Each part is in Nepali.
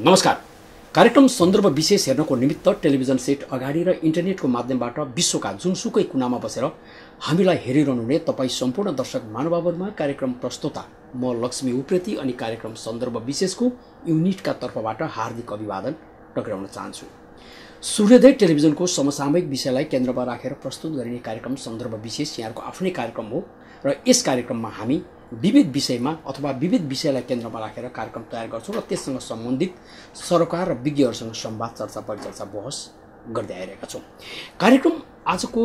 नमस्कार। कार्यक्रम सन्दर्भ विशेष हेर्नको निमित्त टेलिभिजन सेट अगाडि र इन्टरनेटको माध्यमबाट विश्वका जुनसुकै कुनामा बसेर हामीलाई हेरिरहनुहुने तपाईँ सम्पूर्ण दर्शक महानुभावहरूमा कार्यक्रम प्रस्तोता म लक्ष्मी उप्रेती अनि कार्यक्रम सन्दर्भ विशेषको युनिटका तर्फबाट हार्दिक अभिवादन टक्राउन चाहन्छु। सूर्योदय टेलिभिजनको समसामयिक विषयलाई केन्द्रमा राखेर प्रस्तुत गरिने कार्यक्रम सन्दर्भ विशेष यहाँको आफ्नै कार्यक्रम हो र यस कार्यक्रममा हामी विविध विषयमा अथवा विविध विषयलाई केन्द्रमा राखेर कार्यक्रम तयार गर्छौं र त्यससँग सम्बन्धित सरकार र विज्ञहरूसँग संवाद चर्चा परिचर्चा बहस गर्दै आइरहेका छौं। कार्यक्रम आजको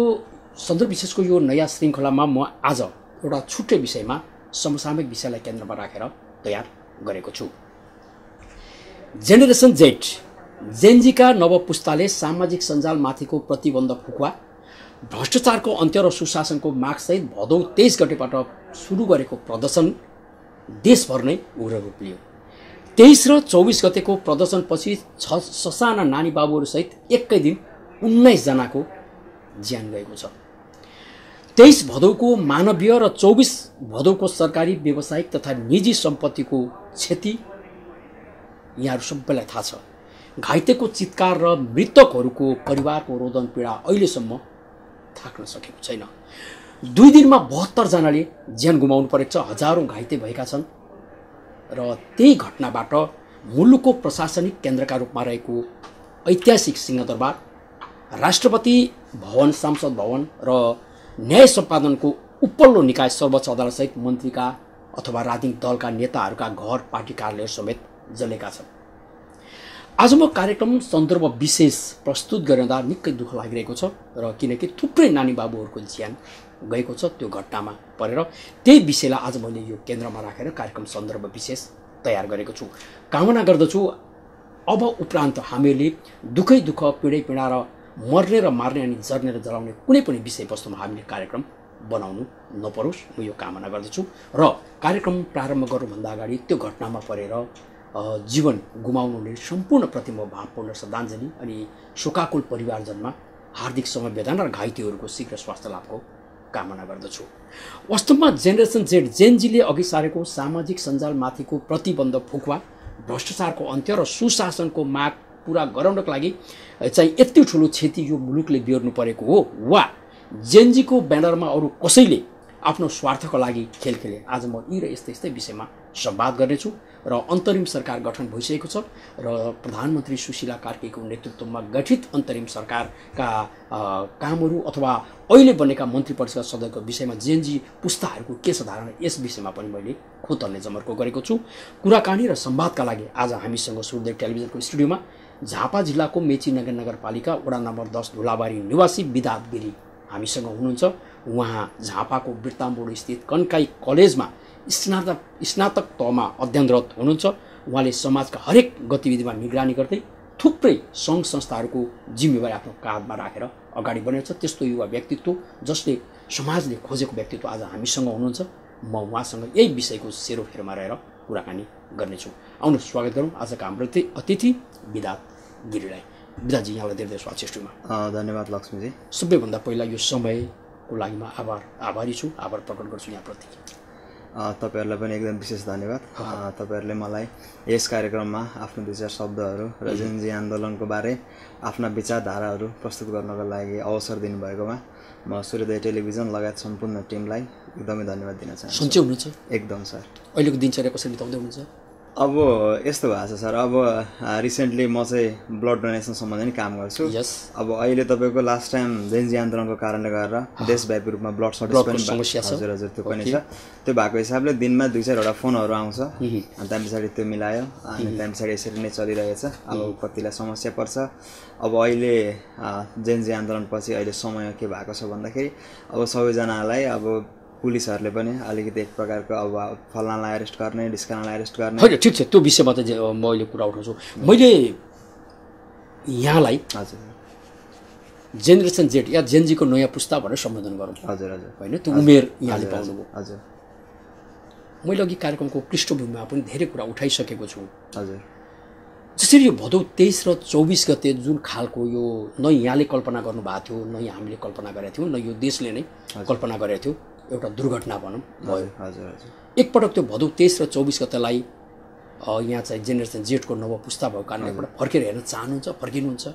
सन्दर्भ विशेषको यो नयाँ श्रृङ्खलामा म आज एउटा छुट्टै विषयमा समसामयिक विषयलाई केन्द्रमा राखेर तयार गरेको छु। जेनेरेसन जेड जेनजीका नव पुस्ताले सामाजिक सञ्जालमाथिको प्रतिबन्ध फुकुवा, भ्रष्टाचारको अन्त्य र सुशासनको मागसहित भदौ 23 गतेबाट सुरु गरेको प्रदर्शन देशभर नै उग्र रूप लियो। 23 र 24 गतेको प्रदर्शनपछि ससाना नानी बाबुहरूसहित एकै दिन 19 जनाको ज्यान गएको छ। 23 भदौको मानवीय र 24 भदौको सरकारी व्यावसायिक तथा निजी सम्पत्तिको क्षति यहाँहरू सबैलाई थाहा छ। घाइतेको चित्कार र मृतकहरूको परिवारको रोदन पीडा अहिलेसम्म थाक्न सकेको छैन। 2 दिनमा 72 जनाले ज्यान गुमाउनु परेको छ, हजारौं घाइते भएका छन् र त्यही घटनाबाट मुलुकको प्रशासनिक केन्द्रका रूपमा रहेको ऐतिहासिक सिंहदरबार, राष्ट्रपति भवन, सांसद भवन र न्याय सम्पादनको उपल्लो निकाय सर्वोच्च अदालतसहित मन्त्रीका अथवा राजनीतिक दलका नेताहरूका घर, पार्टी कार्यालय समेत जलेका छन्। आज म कार्यक्रम सन्दर्भ विशेष प्रस्तुत गर्दा निकै दुःख लागिरहेको छ र किनकि थुप्रै नानी बाबुहरूको ज्यान गएको छ त्यो घटनामा परेर। त्यही विषयलाई आज मैले यो केन्द्रमा राखेर कार्यक्रम सन्दर्भ विशेष तयार गरेको छु। कामना गर्दछु अब उपरान्त हामीले दुःखै दुःख, पीडै पीडा र मर्ने र मार्ने अनि जर्ने र जलाउने कुनै पनि विषयवस्तुमा हामीले कार्यक्रम बनाउनु नपरोस्, म यो कामना गर्दछु। र कार्यक्रम प्रारम्भ गर्नुभन्दा अगाडि त्यो घटनामा परेर जीवन गुमाउनुले सम्पूर्णप्रति म भावपूर्ण श्रद्धाञ्जली अनि शोकाकुल परिवारजनमा हार्दिक समवेदना र घाइतेहरूको शीघ्र स्वास्थ्य लाभको कामना गर्दछु। वास्तवमा जेनेरेसन जेड जेनजीले अघि सारेको सामाजिक सञ्जालमाथिको प्रतिबन्ध फुकुवा, भ्रष्टाचारको अन्त्य र सुशासनको माग पूरा गराउनको लागि चाहिँ यति ठुलो क्षति यो मुलुकले बेहोर्नु परेको हो वा जेनजीको ब्यानरमा अरू कसैले आफ्नो स्वार्थको लागि खेल खेले? आज म यी र यस्तै यस्तै विषयमा संवाद गर्नेछु। र अन्तरिम सरकार गठन भइसकेको छ र प्रधानमन्त्री सुशीला कार्कीको नेतृत्वमा गठित अन्तरिम सरकारका कामहरू अथवा अहिले बनेका मन्त्री परिषदका सदस्यको विषयमा जेनजी पुस्ताहरूको के छ धारणा, यस विषयमा पनि मैले खोतल्ने जमर्को गरेको छु। कुराकानी र संवादका लागि आज हामीसँग सूर्योदय टेलिभिजनको स्टुडियोमा झापा जिल्लाको मेची नगरपालिका वडा नम्बर 10 धुलाबारी निवासी विधात गिरी हामीसँग हुनुहुन्छ। उहाँ झापाको बिर्तामोड स्थित कन्काई कलेजमा स्नातक तहमा अध्ययनरत हुनुहुन्छ। उहाँले समाजका हरेक गतिविधिमा निगरानी गर्दै थुप्रै सङ्घ संस्थाहरूको जिम्मेवारी आफ्नो काँधमा राखेर अगाडि बढेको छ। त्यस्तो युवा व्यक्तित्व जसले समाजले खोजेको व्यक्तित्व आज हामीसँग हुनुहुन्छ। म उहाँसँग यही विषयको सेरोफेरोमा रहेर कुराकानी गर्नेछु। आउनुहोस् स्वागत गरौँ आजका हाम्रो अतिथि विधात गिरीलाई। विधाजी, यहाँलाई धेरै धेरै स्वागत स्टुडियोमा। धन्यवाद लक्ष्मीजी। सबैभन्दा पहिला यो समयको लागि म आभारी छु, आभार प्रकट गर्छु यहाँप्रति। तपाईहरुलाई पनि एकदम विशेष धन्यवाद। तपाईहरुले मलाई यस कार्यक्रममा आफ्नो 2-4 शब्दहरू र जेनजी आन्दोलनको बारे आफ्ना विचारधाराहरू प्रस्तुत गर्नको लागि अवसर दिनुभएकोमा म सूर्योदय टेलिभिजन लगायत सम्पूर्ण टिमलाई एकदमै धन्यवाद दिन चाहन्छु। सन्चै हुनुहुन्छ? एकदम सर। अहिलेको दिनचर्या कसरी बिताउँदै हुनुहुन्छ? अब यस्तो भएको छ सर, अब रिसेन्टली म चाहिँ ब्लड डोनेसन सम्बन्धी नै काम गर्छु। अब अहिले तपाईको लास्ट टाइम जेनजी आन्दोलनको कारणले गर्दा देशव्यापी रूपमा ब्लड सर्टेज पनि समस्या छ। हजुर त्यो पनि छ। त्यो भएको हिसाबले दिनमा 2-4 फोनहरू आउँछ अनि त्यहाँ पछाडि त्यो मिलायो अनि त्यहाँ पछाडि यसरी नै चलिरहेछ। अब कतिलाई समस्या पर्छ। अब अहिले जेनजी आन्दोलनपछि अहिले समय के भएको छ भन्दाखेरि अब सबैजनालाई अब पुलिसहरूले पनि अलिकति एक प्रकारको अब फलानालाई अरेस्ट गर्ने, ढिस्कानालाई अरेस्ट गर्ने। होइन, ठिक छ, त्यो विषयमा त मैले कुरा उठाउँछु। मैले यहाँलाई हजुर जेनेरेसन जेड या जेनजीको नयाँ पुस्ता भनेर सम्बोधन गरौँ। हजुर हजुर होइन, त्यो उमेर यहाँले पाउनुभयो। हजुर, मैले अघि कार्यक्रमको पृष्ठभूमिमा पनि धेरै कुरा उठाइसकेको छु। हजुर, जसरी यो भदौ 23 र 24 गते जुन खालको यो न यहाँले कल्पना गर्नुभएको थियो, न हामीले कल्पना गरेका थियौँ, न यो देशले नै कल्पना गरेको थियो, एउटा दुर्घटना भनौँ भयो। हजुर हजुर। एकपटक त्यो भदौ 23 र 24 गतेलाई यहाँ चाहिँ जेनेरेसन जेडको नव पुस्ता भएको कारणले एकपल्ट फर्केर हेर्न चाहनुहुन्छ, फर्किनुहुन्छ?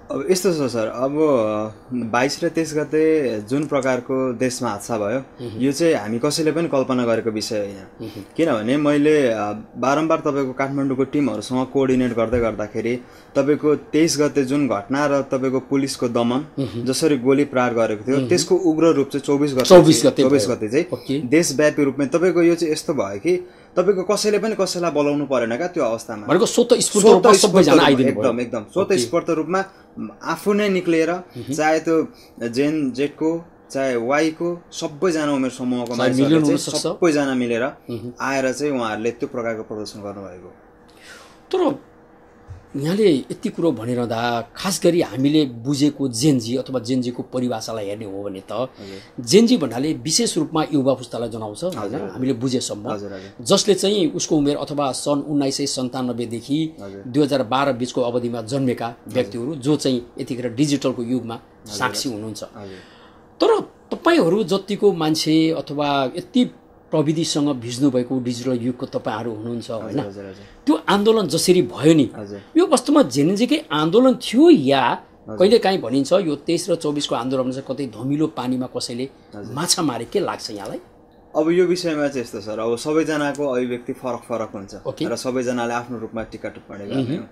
अब यस्तो छ सर, अब 22 र 23 गते जुन प्रकारको देशमा हादसा भयो यो चाहिँ हामी कसैले पनि कल्पना गरेको विषय होइन। किनभने मैले बारम्बार तपाईँको काठमाडौँको टिमहरूसँग कोअर्डिनेट गर्दै गर्दाखेरि तपाईँको 23 गते जुन घटना र तपाईँको पुलिसको दमन जसरी गोली प्रहार गरेको थियो त्यसको उग्र रूप चाहिँ 24 गते चाहिँ देशव्यापी रूपमा तपाईँको यो चाहिँ यस्तो भयो कि तपाईँको कसैले पनि कसैलाई बोलाउनु परेन क्या त्यो अवस्थामा। एकदम स्वतःस्फूर्त रूपमा आफू नै निक्लिएर चाहे त्यो जेन जेडको चाहे वाईको सबैजना उमेर समूहको मानिसहरू सबैजना मिलेर आएर चाहिँ उहाँहरूले त्यो प्रकारको प्रदर्शन गर्नुभएको। तर यहाँले यति कुरो भनिरहँदा खास गरी हामीले बुझेको जेनजी अथवा जेनजीको परिभाषालाई हेर्ने हो भने त जेनजी भन्नाले विशेष रूपमा युवा पुस्तालाई जनाउँछ हैन, हामीले बुझेसम्म, जसले चाहिँ उसको उमेर अथवा सन् 1997 देखि 2012 बीचको अवधिमा जन्मेका व्यक्तिहरू जो चाहिँ यतिखेर डिजिटलको युगमा साक्षी हुनुहुन्छ। तर तपाईहरू जतिको मान्छे अथवा यति प्रविधिसँग भिज्नु भएको डिजिटल युगको तपाईहरू हुनुहुन्छ हैन, त्यो आन्दोलन जसरी भयो नि यो वास्तवमा जेनजीकै आन्दोलन थियो या कहिलेकाहीँ भनिन्छ यो 23 र 24 को आन्दोलन चाहिँ कतै धमिलो पानीमा कसैले माछा मारे, के लाग्छ यहाँलाई? अब यो विषयमा चाहिँ यस्तो सर, अब सबैजनाको अभिव्यक्ति फरक हुन्छ र सबैजनाले आफ्नो रूपमा टिका टिप्पणी गर्ने हो।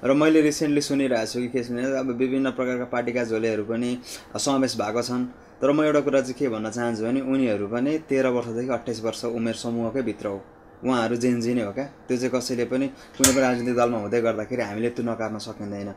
र मैले रिसेन्टली सुनिरहेको छु कि के छ भने अब विभिन्न प्रकारका पार्टीका झोलेहरू पनि समावेश भएको छन्। तर म एउटा कुरा चाहिँ के भन्न चाहन्छु भने उनीहरू पनि 13 वर्षदेखि 28 वर्ष उमेर समूहकै भित्र हो, उहाँहरू जेनजी नै हो क्या। त्यो चाहिँ कसैले पनि कुनै पनि राजनीतिक दलमा हुँदै गर्दाखेरि हामीले त्यो नकार्न सकिँदैन।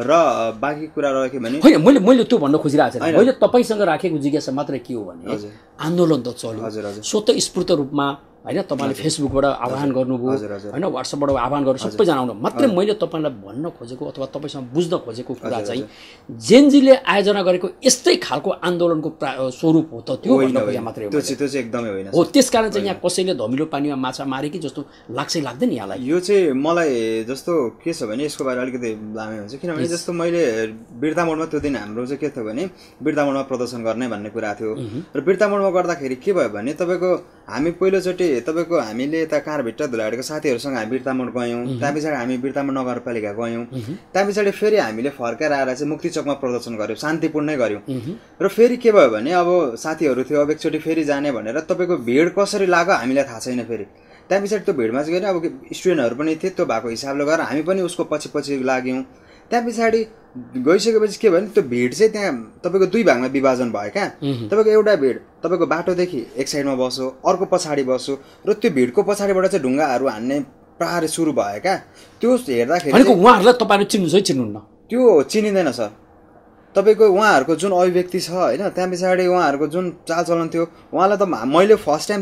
र बाँकी कुरा रह्यो के भने होइन, मैले त्यो भन्न खोजिरहेको छु, मैले तपाईँसँग राखेको जिज्ञासा मात्र के हो भने आन्दोलन त चल्यो स्वतःस्फूर्त रूपमा हैन, तपाईले फेसबुकबाट आह्वान गर्नुभयो हैन, व्हाट्सएपबाट आह्वान गर्नु सबैजना आउनु, मात्रै मैले तपाईलाई भन्न खोजेको अथवा तपाईसँग बुझ्न खोजेको कुरा चाहिँ जेनजीले आयोजना गरेको यस्तै खालको आन्दोलनको स्वरूप हो त त्यो भन्न खोजे मात्रै हो। त्यो चाहिँ एकदमै होइन हो, त्यसकारण चाहिँ यहाँ कसैले धमिलो पानीमा माछा मारे कि जस्तो लाग्छ लाग्दैन यहाँलाई? यो चाहिँ मलाई जस्तो के छ भने यसको बारे अलिकति लामै हुन्छ, किनभने जस्तो मैले बिर्ता मोडमा त्यो दिन हाम्रो चाहिँ के थियो भने बिर्ता मोडमा प्रदर्शन गर्ने भन्ने कुरा थियो। र बिर्ता मोडमा गर्दाखेरि के भयो भने तपाईँको हामी पहिलोचोटि तपाईँको हामीले यता कारभित्र धुलाडीको साथीहरूसँग हामी बिर्तामोड गयौँ, त्यहाँ पछाडि हामी बिर्तामोड नगरपालिका गयौँ, त्यहाँ पछाडि फेरि हामीले फर्केर आएर चाहिँ मुक्ति चोकमा प्रदर्शन गऱ्यौँ, शान्तिपूर्णै गऱ्यौँ। र फेरि के भयो भने अब साथीहरू थियो, अब एकचोटि फेरि जाने भनेर तपाईँको भिड कसरी लाग्यो हामीलाई थाहा छैन। फेरि त्यहाँ पछाडि त्यो भिडमा चाहिँ अब स्टुडेन्टहरू पनि थिए, त्यो भएको हिसाबले गरेर हामी पनि उसको पछि लाग्यौँ। त्यहाँ पछाडि गइसकेपछि के भयो भने त्यो भिड चाहिँ त्यहाँ तपाईँको 2 भागमा विभाजन भयो क्या। तपाईँको एउटा भिड तपाईँको बाटोदेखि एक साइडमा बस्यो, अर्को पछाडि बस्यो, र त्यो भिडको पछाडिबाट चाहिँ ढुङ्गाहरू हान्ने प्रहार सुरु भयो क्या। त्यो हेर्दाखेरि उहाँहरूलाई तपाईँले चिन्नुहुन्छ कि चिन्नुहुन्न? त्यो चिनिँदैन सर। तपाईँको उहाँहरूको जुन अभिव्यक्ति छ होइन, त्यहाँ पछाडि उहाँहरूको जुन चालचलन थियो, उहाँलाई त मैले फर्स्ट टाइम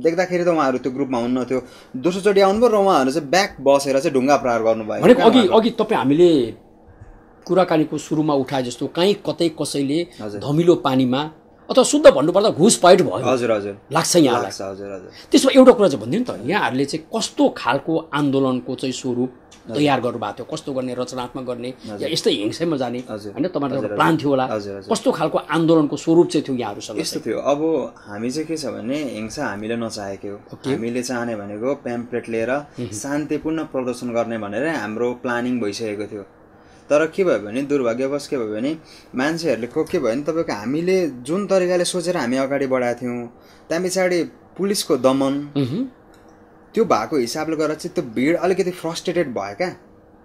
देख्दाखेरि त उहाँहरू त्यो ग्रुपमा हुन्न थियो, दोस्रोचोटि आउनुभयो र उहाँहरू चाहिँ ब्याक बसेर चाहिँ ढुङ्गा प्रहार गर्नुभयो। अघि तपाईँ हामीले कुराकानीको सुरुमा उठाए जस्तो कहीँ कतै कसैले धमिलो पानीमा अथवा शुद्ध भन्नुपर्दा घुसपैठ भयो लाग्छ यहाँलाई? त्यसमा एउटा कुरा चाहिँ भनिदिनु त, यहाँहरूले चाहिँ कस्तो खालको आन्दोलनको चाहिँ स्वरूप तयार गर्नुभएको थियो, कस्तो गर्ने, रचनात्मक गर्ने या यस्तै हिंसामा जाने होइन, तपाईँहरूको प्लान थियो होला, कस्तो खालको आन्दोलनको स्वरूप चाहिँ थियो यहाँहरूसँग? यस्तो थियो, अब हामी चाहिँ के छ भने हिंसा हामीले नचाहेको हो, हामीले चाहने भनेको प्याम्पलेट लिएर शान्तिपूर्ण प्रदर्शन गर्ने भनेर हाम्रो प्लानिङ भइसकेको थियो। तर के भयो भने दुर्भाग्यवश के भयो भने मान्छेहरूले के भयो भने तपाईँको हामीले जुन तरिकाले सोचेर हामी अगाडि बढाएको थियौँ, त्यहाँ पछाडि पुलिसको दमन त्यो भएको हिसाबले गर्दा चाहिँ त्यो भिड अलिकति फ्रस्ट्रेटेड भयो क्या।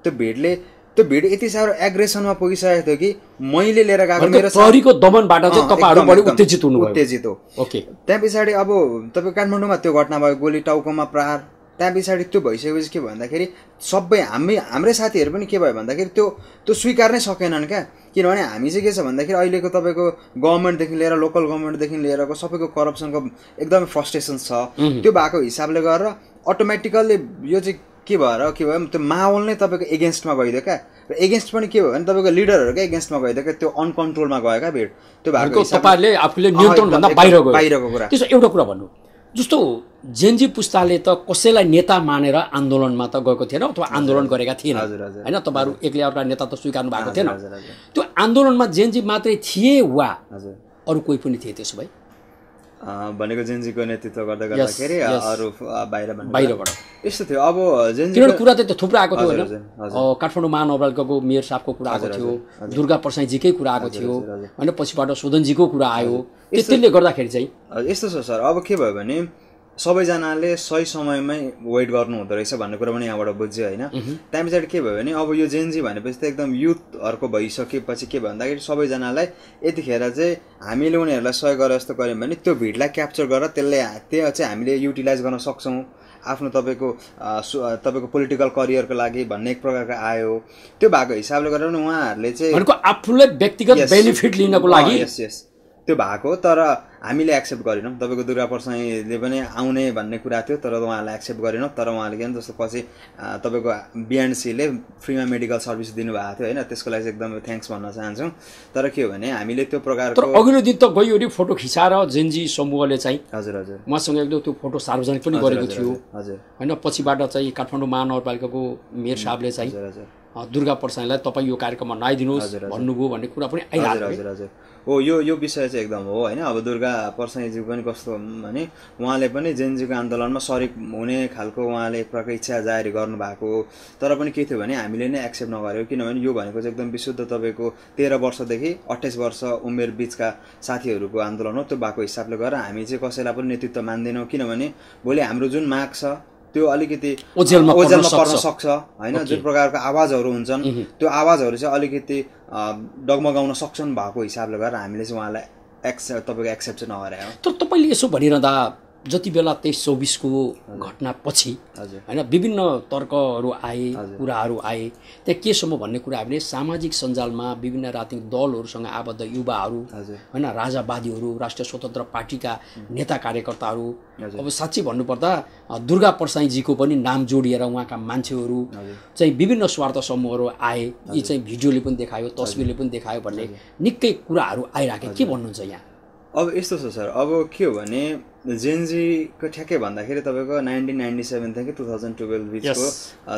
त्यो भिड यति साह्रो एग्रेसनमा पुगिसकेको थियो कि मैले लिएर गएको मेरो प्रहरीको दमनबाट चाहिँ तपाईहरु बढी उत्तेजित हुनुभयो। उत्तेजित हो। ओके। त्यहाँ पछाडि अब तपाईँ काठमाडौँमा त्यो घटना भयो, गोली टाउकोमा प्रहार, त्यहाँ पछाडि त्यो भइसकेपछि के भन्दाखेरि सबै हाम्रै साथीहरू पनि के भयो भन्दाखेरि त्यो स्वीकार्नै सकेनन् क्या। किनभने हामी चाहिँ के छ भन्दाखेरि अहिलेको तपाईँको गभर्मेन्टदेखि लिएर लोकल गभर्मेन्टदेखि लिएरको सबैको करप्सनको एकदमै फ्रस्ट्रेसन छ। त्यो भएको हिसाबले गरेर अटोमेटिकल्ली यो चाहिँ के भयो त्यो माहौल नै तपाईँको एगेन्स्टमा गइदियो क्या। र एगेन्स्ट पनि के भयो भने तपाईँको लिडरहरूकै एगेन्स्टमा गइदियो क्या, त्यो अनकन्ट्रोलमा गयो क्या भिड। त्यो भएको तपाईँहरूले आफूले नियन्त्रणभन्दा बाहिरको कुरा। त्यसो एउटा कुरा भन्नु, जस्तो जेनजी पुस्ताले त कसैलाई नेता मानेर आन्दोलनमा त गएको थिएन अथवा आन्दोलन गरेका थिएन होइन, तपाईँहरू एक्लै एउटा नेता त स्वीकार्नु भएको थिएन। त्यो आन्दोलनमा जेनजी मात्रै थिए वा अरू कोही पनि थिए त्यसो भए? भनेको जेन्जीको नेतृत्व गर्दा गर्दाखेरि अरू बाहिरबाट यस्तो थियो। अब जेन्जी किनभने कुरा त थुप्रो आएको थियो होइन, काठमाडौँ महानगरपालिकाको मेयर साहबको कुरा आएको थियो, दुर्गा प्रसाईजीकै कुरा आएको थियो होइन, पछिबाट शोधनजीको कुरा आयो। त्यसले गर्दाखेरि चाहिँ यस्तो छ सर, अब के भयो भने सबैजनाले सही समयमै वेट गर्नु हुँदो रहेछ भन्ने कुरा पनि यहाँबाट बुझ्यो होइन। त्यहाँ पछाडि के भयो भने अब यो जेन्जी भनेपछि त एकदम युथहरूको भइसकेपछि के भन्दाखेरि सबैजनालाई यतिखेर चाहिँ हामीले उनीहरूलाई सहयोग गरेर जस्तो गऱ्यौँ भने त्यो भिडलाई क्याप्चर गरेर त्यो चाहिँ हामीले युटिलाइज गर्न सक्छौँ आफ्नो तपाईँको पोलिटिकल करियरको लागि भन्ने एक प्रकारको आयो। त्यो भएको हिसाबले गर्दा पनि उहाँहरूले चाहिँ आफूलाई व्यक्तिगत बेनिफिट लिनको लागि त्यो भएको, तर हामीले एक्सेप्ट गरेनौँ। तपाईँको दुर्गा प्रसाईले पनि आउने भन्ने कुरा थियो, तर उहाँलाई एक्सेप्ट गरेनौँ। तर उहाँले के जस्तो पछि तपाईँको बिएनसीले फ्रीमा मेडिकल सर्भिस दिनुभएको थियो होइन, त्यसको लागि चाहिँ एकदमै थ्याङ्क्स भन्न चाहन्छौँ। तर के हो भने हामीले त्यो प्रकारको अघिल्लो दिन त गइवरी फोटो खिचाएर जेन्जी समूहले चाहिँ हजुर उहाँसँग एकदम त्यो फोटो सार्वजनिक पनि गरेको थियो हजुर होइन। पछिबाट चाहिँ काठमाडौँ महानगरपालिकाको मेयर साहबले चाहिँ दुर्गा प्रसाईलाई तपाईँ यो कार्यक्रममा नआइदिनुहोस् भन्नुभयो भन्ने कुरा पनि आइरहेको हो। यो विषय चाहिँ एकदम हो होइन। अब दुर्गा प्रसाईजी पनि कस्तो भने उहाँले पनि जेन्जीको आन्दोलनमा सरिक हुने खालको उहाँले एक प्रकारको इच्छा जाहेर गर्नुभएको, तर पनि के थियो भने हामीले नै एक्सेप्ट नगर्यो। किनभने यो भनेको चाहिँ एकदम विशुद्ध तपाईँको 13 वर्षदेखि 28 वर्ष उमेर बिचका साथीहरूको आन्दोलन हो। त्यो भएको हिसाबले गरेर हामी चाहिँ कसैलाई पनि नेतृत्व मान्दैनौँ, किनभने भोलि हाम्रो जुन माग छ त्यो अलिकति ओझेलमा पर्न सक्छ होइन। जुन प्रकारको आवाजहरू हुन्छन् त्यो आवाजहरू चाहिँ अलिकति डगमगाउन सक्छन् भएको हिसाबले गरेर हामीले चाहिँ उहाँलाई तपाईँको एक्सेप्ट चाहिँ नगरे हो। तर तपाईँले यसो भनिरहँदा जति बेला 23-24को घटनापछि होइन विभिन्न तर्कहरू आए, कुराहरू आए, त्यहाँ केसम्म भन्ने कुरा हामीले सामाजिक सञ्जालमा विभिन्न राजनीतिक दलहरूसँग आबद्ध युवाहरू होइन, राजावादीहरू, राष्ट्रिय स्वतन्त्र पार्टीका नेता कार्यकर्ताहरू, अब साँच्चै भन्नुपर्दा दुर्गा प्रसाईजीको पनि नाम जोडिएर उहाँका मान्छेहरू चाहिँ विभिन्न स्वार्थ समूहहरू आए, यी चाहिँ भिडियोले पनि देखायो, तस्बिरले पनि देखायो भन्ने निकै कुराहरू आइराखे। के भन्नुहुन्छ यहाँ? अब यस्तो छ सर, अब के हो भने जेन्जीको ठ्याक्कै भन्दाखेरि तपाईँको 1997 देखि 2012 बिचको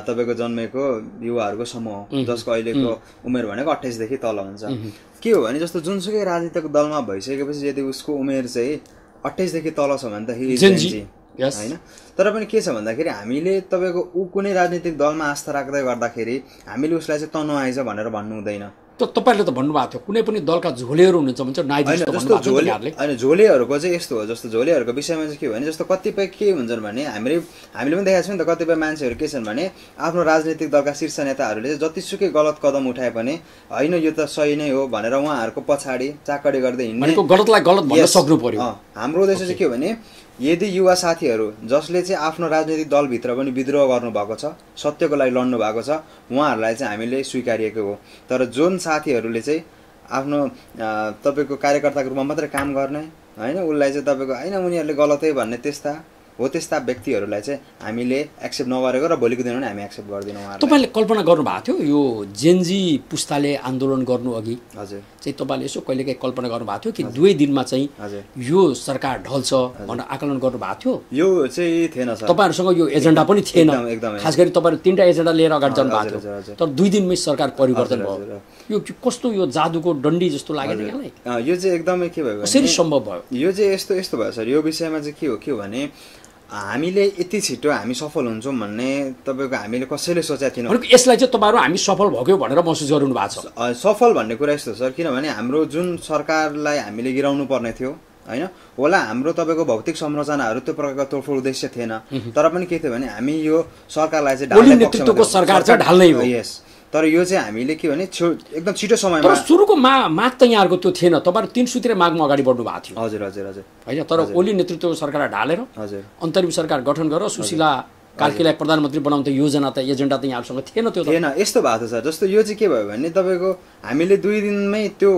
तपाईँको जन्मेको युवाहरूको समूह जसको अहिलेको उमेर भनेको 28 देखि तल हुन्छ। के हो भने जस्तो जुनसुकै राजनीतिक दलमा भइसकेपछि यदि उसको उमेर चाहिँ 28 देखि तल छ भने त जेन्जी होइन। तर पनि के छ भन्दाखेरि हामीले तपाईँको कुनै राजनीतिक दलमा आस्था राख्दै गर्दाखेरि हामीले उसलाई चाहिँ तँ नआइज भनेर भन्नु हुँदैन। तपाईँले त भन्नुभएको थियो कुनै पनि दलका झोलेहरू हुनुहुन्छ होइन, झोलेहरूको चाहिँ यस्तो हो। जस्तो झोलेहरूको विषयमा चाहिँ के हो भने जस्तो कतिपय के हुन्छन् भने हामीले पनि देखाएको छौँ नि त, कतिपय मान्छेहरू के छन् भने आफ्नो राजनीतिक दलका शीर्ष नेताहरूले जतिसुकै गलत कदम उठाए पनि होइन यो त सही नै हो भनेर उहाँहरूको पछाडि चाकडी गर्दै हिँड्ने, गलतलाई गलत भन्न सक्नु पर्यो। हाम्रो उद्देश्य चाहिँ के हो भने यदि युवा साथीहरू जसले चाहिँ आफ्नो राजनीतिक दलभित्र पनि विद्रोह गर्नुभएको छ, सत्यको लागि लड्नु भएको छ, उहाँहरूलाई चाहिँ हामीले स्वीकारिएको हो। तर जुन साथीहरूले चाहिँ आफ्नो तपाईँको कार्यकर्ताको रूपमा मात्रै काम गर्ने होइन, उसलाई चाहिँ तपाईँको होइन उनीहरूले गलतै भन्ने त्यस्ता व्यक्तिहरूलाई चाहिँ हामीले एक्सेप्ट नगरेको र भोलिको दिनमा हामी एक्सेप्ट गर्दैनौँ। तपाईँले कल्पना गर्नुभएको थियो यो जेन्जी पुस्ताले आन्दोलन गर्नु अघि हजुर चाहिँ तपाईँले यसो कहिलेकाहीँ कल्पना गर्नुभएको थियो कि 2 दिनमा चाहिँ यो सरकार ढल्छ भनेर आकलन गर्नुभएको थियो? यो चाहिँ थिएन सर, तपाईँहरूसँग यो एजेन्डा पनि थिएन, एकदम खास गरी तपाईँहरू 3टा एजेन्डा लिएर अगाडि जानु भएको थियो, तर 2 दिनमै सरकार परिवर्तन भयो। यो कस्तो यो जादुको डन्डी जस्तो लागेन यहाँलाई? यो चाहिँ एकदमै के भयो कसरी सम्भव भयो? यो चाहिँ यस्तो भयो सर। यो विषयमा चाहिँ के हो भने हामीले यति छिटो हामी सफल हुन्छौँ भन्ने तपाईँको हामीले कसैले सोचेको थिएनौँ। यसलाई चाहिँ तपाईँहरू हामी सफल भग्यो भनेर महसुस गर्नु भएको छ? सफल भन्ने कुरा यस्तो सर, किनभने हाम्रो जुन सरकारलाई हामीले गिराउनु पर्ने थियो होइन, होला हाम्रो तपाईँको भौतिक संरचनाहरू त्यो प्रकारको तोडफोड उद्देश्य थिएन, तर पनि के थियो भने हामी यो सरकारलाई चाहिँ ढाल्नै हो। यस, तर यो चाहिँ हामीले के भने एकदम छिटो समयमा, तर सुरुको माग त यहाँहरूको त्यो थिएन, तपाईँहरू 3 सूत्रीय मागमा अगाडि बढ्नु भएको थियो। हजुर हजुर हजुर होइन, तर ओली नेतृत्वको सरकारलाई ढालेर हजुर अन्तरिम सरकार गठन गरेर सुशीला कार्कीलाई प्रधानमन्त्री बनाउने योजना त एजेन्डा त यहाँहरूसँग थिएन? त्यो थिएन, यस्तो भएको छ सर। जस्तो यो चाहिँ के भयो भने तपाईँको हामीले 2 दिनमै त्यो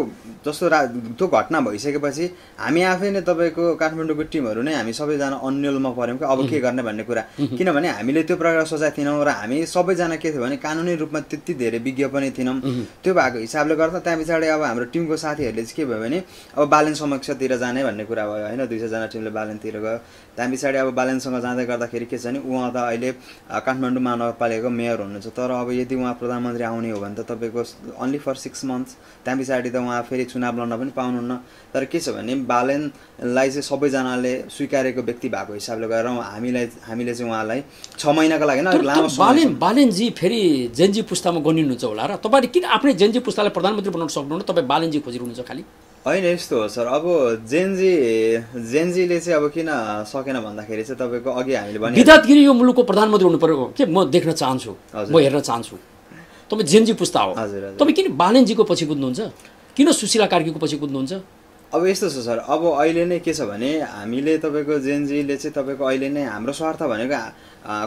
जस्तो त्यो घटना भइसकेपछि हामी आफै नै तपाईँको काठमाडौँको टिमहरू नै हामी सबैजना अन्यलमा पऱ्यौँ कि अब के गर्ने भन्ने कुरा, किनभने हामीले त्यो प्रकार सोचेका थिएनौँ र हामी सबैजना के थियो भने कानुनी रूपमा त्यति धेरै विज्ञ पनि थिएनौँ। त्यो भएको हिसाबले गर्दा त्यहाँ पछाडि अब हाम्रो टिमको साथीहरूले चाहिँ के भयो भने अब बालेन समक्षतिर जाने भन्ने कुरा भयो होइन, 200 जना टिमले बालेनतिर गयो। त्यहाँ पछाडि अब बालेनसँग जाँदै गर्दाखेरि के छ भने उहाँ त अहिले काठमाडौँ महानगरपालिकाको मेयर हुनुहुन्छ, तर अब यदि उहाँ प्रधानमन्त्री आउने हो भने त तपाईँको ओन्ली फर 6 मन्थ्स, त्यहाँ पछाडि त उहाँ फेरि चुनाव लड्न पनि पाउनुहुन्न। तर के छ भने बालेनलाई चाहिँ सबैजनाले स्वीकारेको व्यक्ति भएको हिसाबले गरेर हामीले चाहिँ उहाँलाई 6 महिनाको लागि लामो बालेनजी फेरि जेनजी पुस्तामा गनिनुहुन्छ होला र तपाईँले किन आफ्नै जेनजी पुस्तालाई प्रधानमन्त्री बनाउन सक्नुहुन्न? तपाईँ बालेनजी खोजिरहनुहुन्छ खालि? होइन, यस्तो हो सर। अब जेनजीले चाहिँ अब किन सकेन भन्दाखेरि चाहिँ तपाईँको अघि हामीले भने विधातगिरी यो मुलुकको प्रधानमन्त्री हुनु पर्यो के म देख्न चाहन्छु, म हेर्न चाहन्छु। तपाईँ जेनजी पुस्ता हो, तपाईँ किन बालेनजीको पछि कुद्नुहुन्छ? किन सुशीला कार्कीको पछि कुद्नुहुन्छ? अब यस्तो छ सर, अब अहिले नै के छ भने हामीले तपाईँको जेनजीले चाहिँ तपाईँको अहिले नै हाम्रो स्वार्थ भनेको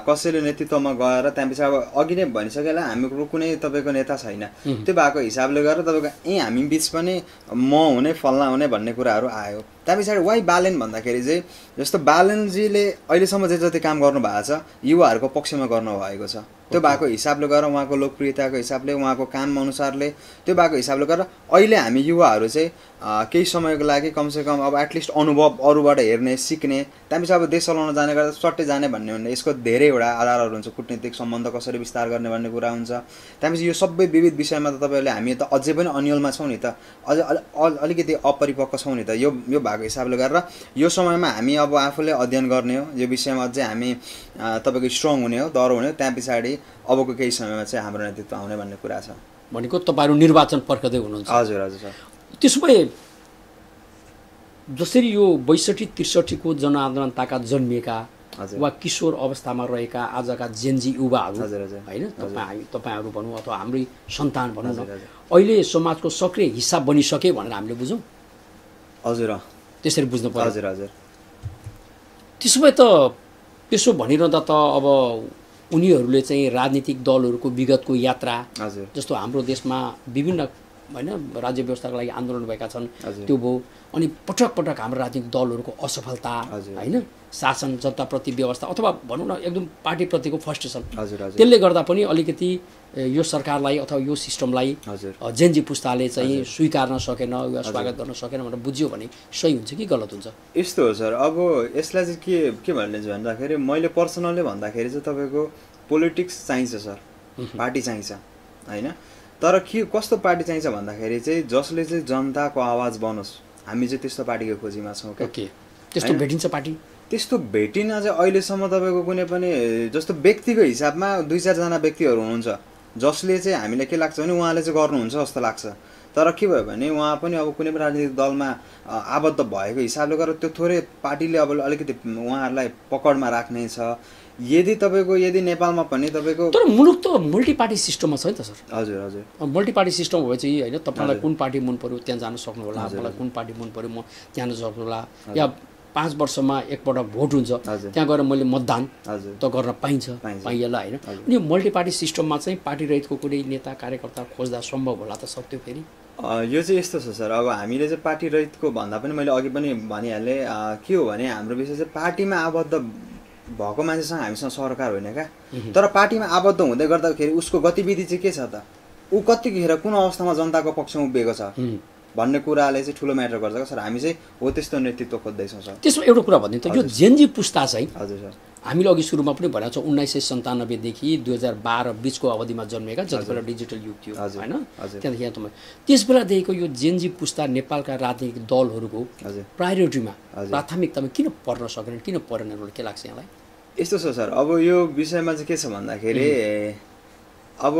कसैले नेतृत्वमा गएर त्यहाँपछि अब अघि नै भनिसकेला हाम्रो कुनै तपाईँको नेता छैन। त्यो भएको हिसाबले गरेर तपाईँको हामी बिच पनि म हुने फल्ना हुने भन्ने कुराहरू आयो। त्यहाँ पछाडि वाइ बालेन भन्दाखेरि चाहिँ जस्तो बालेनजीले अहिलेसम्म जे जति काम गर्नुभएको छ युवाहरूको पक्षमा गर्नुभएको छ। त्यो भएको हिसाबले गरेर उहाँको लोकप्रियताको हिसाबले उहाँको काम अनुसारले त्यो भएको हिसाबले गरेर अहिले हामी युवाहरू चाहिँ केही समयको लागि कमसेकम अब एटलिस्ट अनुभव अरूबाट हेर्ने सिक्ने त्यहाँपछि अब देश चलाउन जाने गर्दा सट्टै जाने भन्ने यसको धेरैवटा आधारहरू हुन्छ। कूटनीतिक सम्बन्ध कसरी विस्तार गर्ने भन्ने कुरा हुन्छ। त्यहाँपछि यो सबै विविध विषयमा त तपाईँहरूले हामी त अझै पनि अन्यलमा छौँ नि त, अझै अलिकति अपरिपक्व छौँ नि त। यो भएको हिसाबले गरेर यो समयमा हामी अब आफूले अध्ययन गर्ने हो, यो विषयमा अझै हामी तपाईँको स्ट्रङ हुने हो, दह्रो हुने हो। त्यहाँ पछाडि अबको केही समयमा चाहिँ हाम्रो नेतृत्व आउने भन्ने कुरा छ। भनेको तपाईँहरू निर्वाचन पर्खदै हुनुहुन्छ? हजुर हजुर सर। त्यसो भए जसरी यो 62-63 को जनआन्दोलन ताका जन्मिएका वा किशोर अवस्थामा रहेका आजका जेनजी युवाहरू होइन, तपाईँहरू भनौँ अथवा हाम्रै सन्तान भनौँ न, अहिले समाजको सक्रिय हिस्सा बनिसके भनेर हामीले बुझौँ? हजुर, त्यसरी बुझ्नु पर्यो। हजुर हजुर। त्यसो भए त त्यसो भनिरहँदा त अब उनीहरूले चाहिँ राजनीतिक दलहरूको विगतको यात्रा जस्तो हाम्रो देशमा विभिन्न होइन राज्य व्यवस्थाको लागि आन्दोलन भएका छन् त्यो भयो। अनि पटक पटक हाम्रो राजनीतिक दलहरूको असफलता होइन, शासन जनताप्रति व्यवस्था अथवा भनौँ न एकदम पार्टीप्रतिको फ्रस्ट्रेसन, त्यसले गर्दा पनि अलिकति यो सरकारलाई अथवा यो सिस्टमलाई जेनजी पुस्ताले चाहिँ स्वीकार्न सकेन वा स्वागत गर्न सकेन भनेर बुझ्यो भने सही हुन्छ कि गलत हुन्छ? यस्तो हो सर। अब यसलाई चाहिँ के भनिदिन्छु भन्दाखेरि मैले पर्सनली भन्दाखेरि चाहिँ तपाईँको पोलिटिक्स चाहिन्छ सर, पार्टी चाहिन्छ होइन। तर के कस्तो पार्टी चाहिन्छ भन्दाखेरि चाहिँ जसले चाहिँ जनताको आवाज बनोस्, हामी चाहिँ त्यस्तो पार्टीको खोजीमा छौँ। ओके, त्यस्तो भेटिन्छ पार्टी? त्यस्तो भेटिन चाहिँ अहिलेसम्म तपाईँको कुनै पनि जस्तो व्यक्तिको हिसाबमा 2-4 व्यक्तिहरू हुनुहुन्छ जसले चाहिँ हामीलाई के लाग्छ भने उहाँले चाहिँ गर्नुहुन्छ जस्तो लाग्छ। तर के भयो भने उहाँ पनि अब कुनै पनि राजनीतिक दलमा आबद्ध भएको हिसाबले गरेर त्यो थोरै पार्टीले अब अलिकति उहाँहरूलाई पकडमा राख्ने छ। यदि नेपालमा पनि तपाईँको तर मुलुक त मल्टी पार्टी सिस्टममा छ नि त सर? हजुर हजुर। मल्टी पार्टी सिस्टम भए चाहिँ होइन, तपाईँलाई कुन पार्टी मन पर्यो त्यहाँ जान सक्नु होला, मलाई कुन पार्टी मन पर्यो म त्यहाँ जान सक्नु होला, या 5 वर्षमा एकपल्ट भोट हुन्छ त्यहाँ गएर मैले मतदान त गर्न पाइएला होइन। अनि मल्टी पार्टी सिस्टममा चाहिँ पार्टी रहितको कुनै नेता कार्यकर्ता खोज्दा सम्भव होला त सक्थ्यो फेरि? यो चाहिँ यस्तो छ सर। अब हामीले चाहिँ पार्टी रहितको भन्दा पनि मैले अघि पनि भनिहालेँ के हो भने हाम्रो विषय चाहिँ पार्टीमा आबद्ध भएको मान्छेसँग हामीसँग सरकार होइन क्या। तर पार्टीमा आबद्ध हुँदै गर्दाखेरि उसको गतिविधि चाहिँ के छ त, ऊ कतिखेर कुन अवस्थामा जनताको पक्षमा उभिएको छ भन्ने कुराले चाहिँ ठुलो म्याटर गर्छ क्या सर। हामी चाहिँ हो त्यस्तो नेतृत्व खोज्दैछौँ सर। त्यसो एउटा कुरा भनिदिनु त, यो जेनजी पुस्ता चाहिँ हजुर सर हामीले अघि सुरुमा पनि भनेको छौँ 1997 देखि 2012 बिचको अवधिमा जन्मेका, जति बेला डिजिटल युग थियो होइन, त्यहाँदेखि यहाँ त्यस बेलादेखिको यो जेनजी पुस्ता नेपालका राजनीतिक दलहरूको प्रायोरिटीमा प्राथमिकतामा किन पर्न सकेन, किन परेन के लाग्छ यहाँलाई? यस्तो छ सर। अब यो विषयमा चाहिँ के छ भन्दाखेरि अब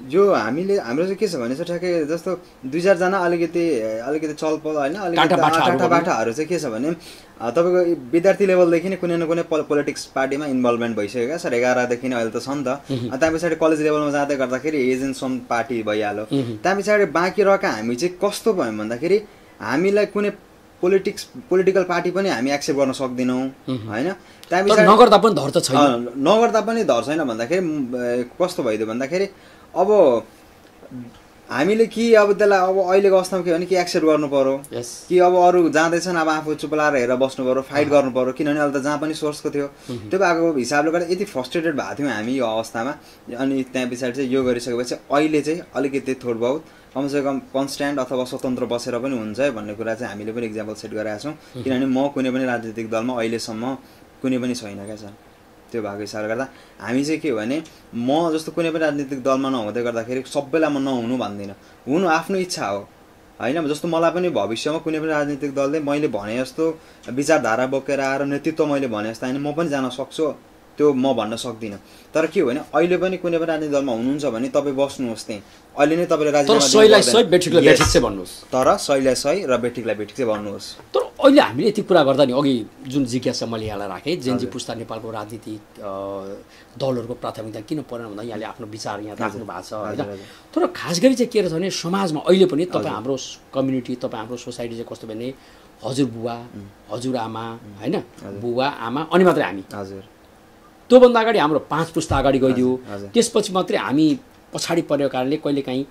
यो हाम्रो चाहिँ के छ भने चाहिँ ठ्याक्कै जस्तो 2-4 जना अलिकति चलपल होइन, अलिकति टाटाबाटाहरू चाहिँ के छ भने तपाईँको विद्यार्थी लेभलदेखि नै कुनै न कुनै पोलिटिक्स पार्टीमा इन्भल्भमेन्ट भइसक्यो क्या सर। 11 देखि नै अहिले त छ नि त। त्यहाँ पछाडि कलेज लेभलमा जाँदै गर्दाखेरि एजेन्ट सम पार्टी भइहाल्यो। त्यहाँ पछाडि बाँकी रहेका हामी चाहिँ कस्तो भयो भन्दाखेरि हामीलाई कुनै पोलिटिकल पार्टी पनि हामी एक्सेप्ट गर्न सक्दैनौँ होइन। त्यहाँ पछाडि नगर्दा पनि धर त छैन, नगर्दा पनि धर छैन भन्दाखेरि कस्तो भइदियो भन्दाखेरि अब हामीले कि अब त्यसलाई अब अहिलेको अवस्थामा के भने कि एक्सेप्ट गर्नु पर्यो कि अब अरू जाँदैछन् अब आफू चुप लाएर हेरेर बस्नु पर्यो, फाइट गर्नु पर्यो। किनभने अहिले त जहाँ पनि सोर्सको थियो त्यो भएको हिसाबले गर्दा यति फ्रस्ट्रेटेड भएको थियौँ हामी यो अवस्थामा। अनि त्यहाँ पछाडि चाहिँ यो गरिसकेपछि अहिले चाहिँ अलिकति थोर बहुत कमसेकम कन्स्ट्यान्ट अथवा स्वतन्त्र बसेर पनि हुन्छ है भन्ने कुरा चाहिँ हामीले पनि इक्जाम्पल सेट गरेका छौँ। किनभने म कुनै पनि राजनीतिक दलमा अहिलेसम्म कुनै पनि छैन क्या सर। त्यो भएको हिसाबले गर्दा हामी चाहिँ के हो भने म जस्तो कुनै पनि राजनीतिक दलमा नहुँदै गर्दाखेरि सबैलाई म नहुनु भन्दिनँ। हुनु आफ्नो इच्छा हो, होइन जस्तो मलाई पनि भविष्यमा कुनै पनि राजनीतिक दलले मैले भने जस्तो विचारधारा बोकेर आएर नेतृत्व मैले भने जस्तो होइन म पनि जान सक्छु त्यो म भन्न सक्दिनँ तर के हो भने अहिले पनि कुनै पनि राजनीतिक दलमा हुनुहुन्छ भने तपाईँ बस्नुहोस् त्यहीँ अहिले नै तपाईँले राजीनामा तर सहीलाई सही र बेठिकलाई बेठिक चाहिँ भन्नुहोस् तर अहिले हामीले यति कुरा गर्दा नि अघि जुन जिज्ञासा मैले यहाँलाई राखेँ जेनजी पुस्ता नेपालको राजनीतिक दलहरूको प्राथमिकता किन परेन भन्दा यहाँले आफ्नो विचार यहाँ राख्नु भएको छ होइन तर खास गरी चाहिँ के रहेछ भने समाजमा अहिले पनि तपाईँ हाम्रो कम्युनिटी तपाईँ हाम्रो सोसाइटी चाहिँ कस्तो भने हजुरबुवा हजुरआमा होइन बुवा आमा अनि मात्रै हामी हजुर त्योभन्दा अगाडि हाम्रो 5 पुस्ता अगाडि गइदियो त्यसपछि मात्रै हामी पछाडि परेको कारणले कहिलेकाहीँ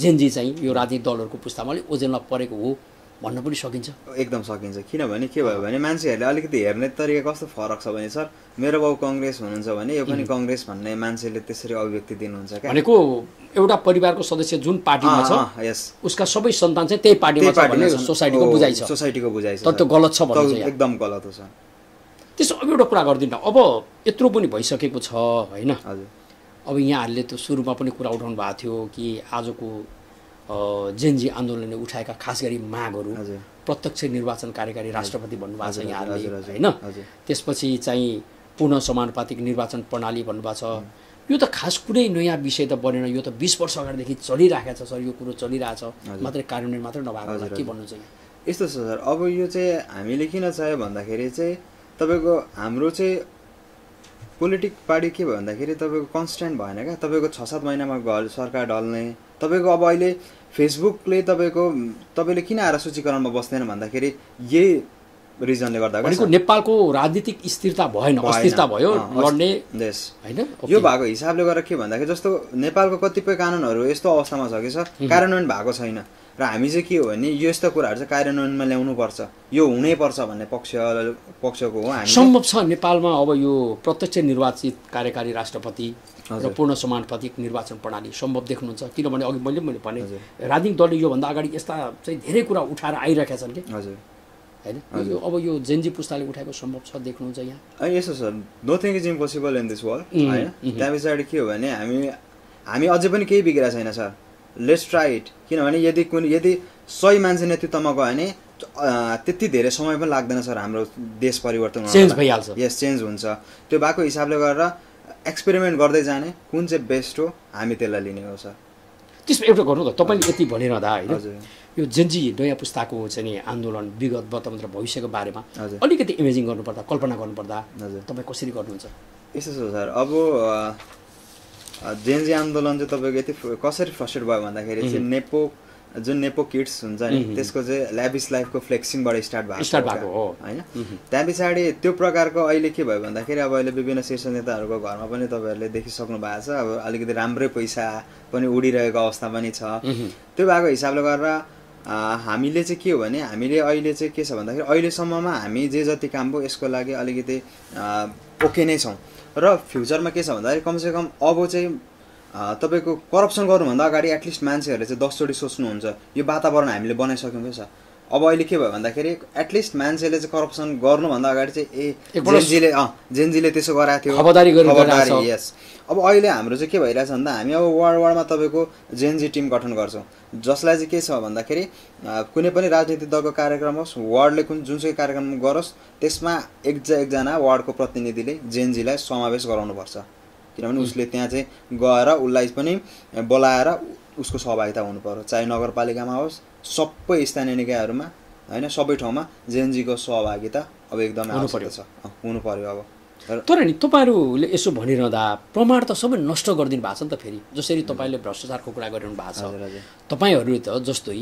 जेनजी चाहिँ यो राजनीतिक दलहरूको पुस्तामा अलिक ओजेलमा परेको हो भन्न पनि सकिन्छ एकदम सकिन्छ किनभने के भयो भने मान्छेहरूले अलिकति हेर्ने तरिका कस्तो फरक छ भने सर मेरो बाउ कङ्ग्रेस हुनुहुन्छ भने यो पनि कङ्ग्रेस भन्ने मान्छेले त्यसरी अभिव्यक्ति दिनुहुन्छ क्या भनेको एउटा परिवारको सदस्य जुन पार्टीमा छ यस उसका सबै सन्तान चाहिँ त्यही पार्टीमा छ भन्ने सोसाइटीको बुझाइ छ सोसाइटीको बुझाइ छ तर त्यो गलत छ भन्ने एकदम गलत हो सर त्यसो अब एउटा कुरा गरिदिनु अब यत्रो पनि भइसकेको छ होइन हजुर अब यहाँहरूले त सुरुमा पनि कुरा उठाउनु भएको थियो कि आजको जेनजी आन्दोलनले उठाएका खास गरी मागहरू प्रत्यक्ष निर्वाचन कार्यकारी राष्ट्रपति भन्नुभएको छ यहाँहरूले होइन त्यसपछि चाहिँ पूर्ण समानुपातिक निर्वाचन प्रणाली भन्नुभएको छ यो त खास कुनै नयाँ विषय त बनेन यो त 20 वर्ष अगाडिदेखि चलिराखेको छ सर यो कुरो चलिरहेछ मात्रै कार्यान्वयन मात्रै नभएको के भन्नु चाहिँ यस्तो छ सर अब यो चाहिँ हामीले किन चाह्यो भन्दाखेरि चाहिँ तपाईँको हाम्रो चाहिँ पोलिटिक पार्टी के भयो भन्दाखेरि तपाईँको कन्स्ट्यान्ट भएन क्या तपाईँको 6-7 महिनामा सरकार ढल्ने तपाईँको अब अहिले फेसबुकले तपाईँले किन आएर सूचीकरणमा बस्दैन भन्दाखेरि यही रिजनले गर्दा नेपालको राजनीतिक स्थिरता भएन अस्थिरता भयो लड्ने देश होइन यो भएको हिसाबले गर्दा के भन्दाखेरि जस्तो नेपालको कतिपय कानुनहरू यस्तो अवस्थामा छ कि सर कार्यान्वयन भएको छैन र हामी चाहिँ के हो भने यो यस्तो कुराहरू चाहिँ कार्यान्वयनमा ल्याउनुपर्छ यो हुनैपर्छ भन्ने पक्षको हो हामी सम्भव छ नेपालमा अब यो प्रत्यक्ष निर्वाचित कार्यकारी राष्ट्रपति र पूर्ण समानुपातिक निर्वाचन प्रणाली सम्भव देख्नुहुन्छ किनभने अघि मैले भने राजनीतिक दलले योभन्दा अगाडि यस्ता चाहिँ धेरै कुरा उठाएर आइरहेका छन् कि हजुर होइन अब यो जेनजी पुस्ताले उठाएको सम्भव छ देख्नुहुन्छ यहाँ यस्तो sir nothing is impossible in this world होइन त्यहाँ पछाडि के हो भने हामी अझै पनि केही बिग्रेको छैन सर लेट्स ट्राई इट किनभने यदि सही मान्छे नेतृत्वमा गयो भने त्यति धेरै समय पनि लाग्दैन सर हाम्रो देश परिवर्तन चेन्ज भइहाल्छ यस चेन्ज हुन्छ त्यो भएको हिसाबले गरेर एक्सपेरिमेन्ट गर्दै जाने कुन चाहिँ बेस्ट हो हामी त्यसलाई लिने हो सर त्यसमा एउटा गर्नु त तपाईँले यति भनिरहँदा होइन यो जेनजी नयाँ पुस्ताको चाहिँ नि आन्दोलन विगत वर्तमान र भविष्यको बारेमा अलिकति इमेजिङ गर्नुपर्दा कल्पना गर्नुपर्दा तपाईँ कसरी गर्नुहुन्छ यस्तो छ सर अब जेनजी आन्दोलन चाहिँ तपाईँको यति कसरी फ्रस्ट्रेट भयो भन्दाखेरि चाहिँ जुन नेपो किड्स हुन्छ नि त्यसको चाहिँ ल्याभिस लाइफको फ्लेक्सिङबाट स्टार्ट भएको हो होइन त्यहाँ पछाडि त्यो प्रकारको अहिले के भयो भन्दाखेरि अब अहिले विभिन्न शीर्ष नेताहरूको घरमा पनि तपाईँहरूले देखिसक्नु भएको छ अब अलिकति राम्रै पैसा पनि उडिरहेको अवस्था पनि छ त्यो भएको हिसाबले गरेर हामीले चाहिँ के हो भने हामीले अहिले चाहिँ के छ भन्दाखेरि अहिलेसम्ममा हामी जे जति काम भयो यसको लागि अलिकति ओके नै छौँ र फ्युचरमा के छ भन्दाखेरि कमसेकम अब चाहिँ तपाईँको करप्सन गर्नुभन्दा अगाडि एटलिस्ट मान्छेहरूले चाहिँ 10 चोटि सोच्नुहुन्छ यो वातावरण हामीले बनाइसक्यौँ क्या छ अब अहिले के भयो भन्दाखेरि एटलिस्ट मान्छेले चाहिँ करप्सन गर्नुभन्दा अगाडि चाहिँ जेनजीले त्यसो गराएको थियो यस अब अहिले हाम्रो चाहिँ के भइरहेछ भन्दा हामी अब वार्डमा तपाईँको जेनजी टिम गठन गर्छौँ जसलाई चाहिँ के छ भन्दाखेरि कुनै पनि राजनीतिक दलको कार्यक्रम होस् वार्डले जुनसुकै कार्यक्रम गरोस् त्यसमा एकजना वार्डको प्रतिनिधिले जेनजीलाई समावेश गराउनुपर्छ किनभने उसले त्यहाँ चाहिँ गएर उसलाई पनि बोलाएर उसको सहभागिता हुनु पर्यो चाहे नगरपालिकामा होस् सबै स्थानीय निकायहरूमा होइन सबै ठाउँमा जेनजीको सहभागिता अब एकदमै आवश्यक छ हुनु पर्यो अब तर नि तपाईँहरूले यसो भनिरहँदा प्रमाण त सबै नष्ट गरिदिनु भएको छ नि त फेरि जसरी तपाईँले भ्रष्टाचारको कुरा गरिरहनु भएको छ तपाईँहरूले त जस्तै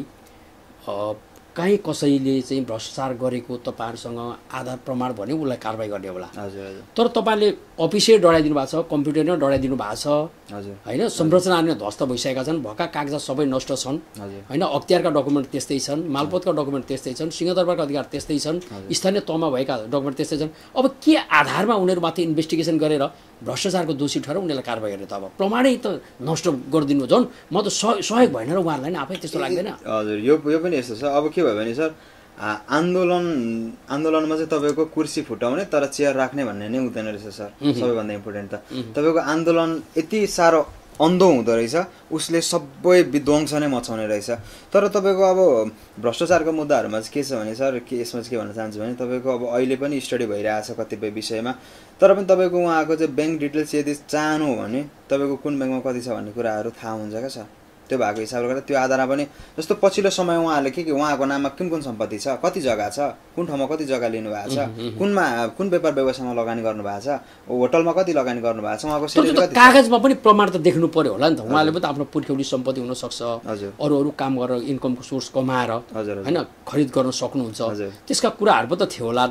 काहीँ कसैले चाहिँ भ्रष्टाचार गरेको तपाईँहरूसँग आधार प्रमाण भने उसलाई कारवाही गर्ने होला तर तपाईँले अफिसै डराइदिनु भएको छ कम्प्युटर नै डराइदिनु भएको छ होइन संरचना नै ध्वस्त भइसकेका छन् भएका कागजात सबै नष्ट छन् होइन अख्तियारका डकुमेन्ट त्यस्तै छन् मालपोतका डकुमेन्ट त्यस्तै छन् सिंहदरबारका अधिकार त्यस्तै छन् स्थानीय तहमा भएका डकुमेन्ट त्यस्तै छन् अब के आधारमा उनीहरूमाथि इन्भेस्टिगेसन गरेर भ्रष्टाचारको दोषी ठहर उनीहरूलाई कारवाही गर्ने त अब प्रमाणै त नष्ट गरिदिनु झन् म त सहयोग भएन र उहाँहरूलाई नै आफै त्यस्तो लाग्दैन हजुर यो पनि यस्तो छ अब के भयो भने सर आन्दोलनमा चाहिँ तपाईँको कुर्सी फुटाउने तर चेयर राख्ने भन्ने नै हुँदैन रहेछ सर सबैभन्दा इम्पोर्टेन्ट त तपाईँको आन्दोलन यति साह्रो अन्धो हुँदो रहेछ, उसले सबै विध्वंस नै मचाउने रहेछ। तर तपाईँको अब भ्रष्टाचारको मुद्दाहरूमा चाहिँ के छ भने सर, यसमा चाहिँ के भन्न चाहन्छु भने तपाईँको अब अहिले पनि स्टडी भइरहेछ कतिपय विषयमा, तर पनि तपाईँको उहाँको चाहिँ ब्याङ्क डिटेल्स यदि चाहनु हो भने तपाईँको कुन ब्याङ्कमा कति छ भन्ने कुराहरू थाहा हुन्छ क्या सर। त्यो भएको हिसाबले गर्दा त्यो आधारमा पनि जस्तो पछिल्लो समय उहाँहरूले के उहाँको नाममा कुन कुन सम्पत्ति छ, कति जग्गा छ, कुन ठाउँमा कति जग्गा लिनुभएको छ, कुन व्यापार व्यवसायमा लगानी गर्नुभएको छ, होटलमा कति लगानी गर्नुभएको छ, उहाँको सेलेरी कति छ, कागजमा पनि प्रमाण त देख्नु पर्यो होला नि त। उहाँले पनि त आफ्नो पुर्ख्यौली सम्पत्ति हुनसक्छ, अरू काम गरेर इन्कमको सोर्स कमाएर होइन खरिद गर्न सक्नुहुन्छ, त्यसका कुराहरू पनि त थियो होला।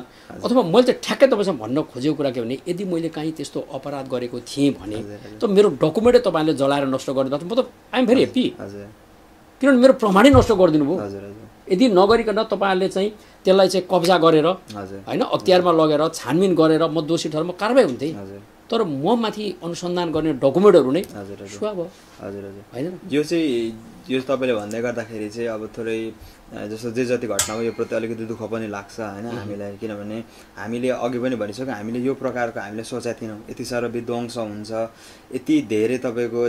अथवा मैले त ठ्याक्कै तपाईँसँग भन्न खोजेको कुरा के भने यदि मैले काहीँ त्यस्तो अपराध गरेको थिएँ भने त मेरो डकुमेन्टै तपाईँले जलाएर नष्ट गरिदिँदा म त आइएम भेरी हेप्पी, किनभने मेरो प्रमाणै नष्ट गरिदिनु भयो। यदि नगरिकन तपाईँहरूले चाहिँ त्यसलाई चाहिँ कब्जा गरेर होइन अख्तियारमा लगेर छानबिन गरेर म दोषी ठहरमा कारबाही हुन्थेँ, तर म माथि अनुसन्धान गर्ने डकुमेन्टहरू नै सुवा भयो होइन। यो तपाईँले भन्दै गर्दाखेरि चाहिँ अब थोरै जस्तो जे जति घटना हो यो प्रति अलिकति दुःख पनि लाग्छ होइन हामीलाई, किनभने हामीले अघि पनि भनिसक्यो हामीले यो प्रकारको हामीले सोचेका थिएनौँ यति साह्रो विध्वंस हुन्छ, यति धेरै तपाईँको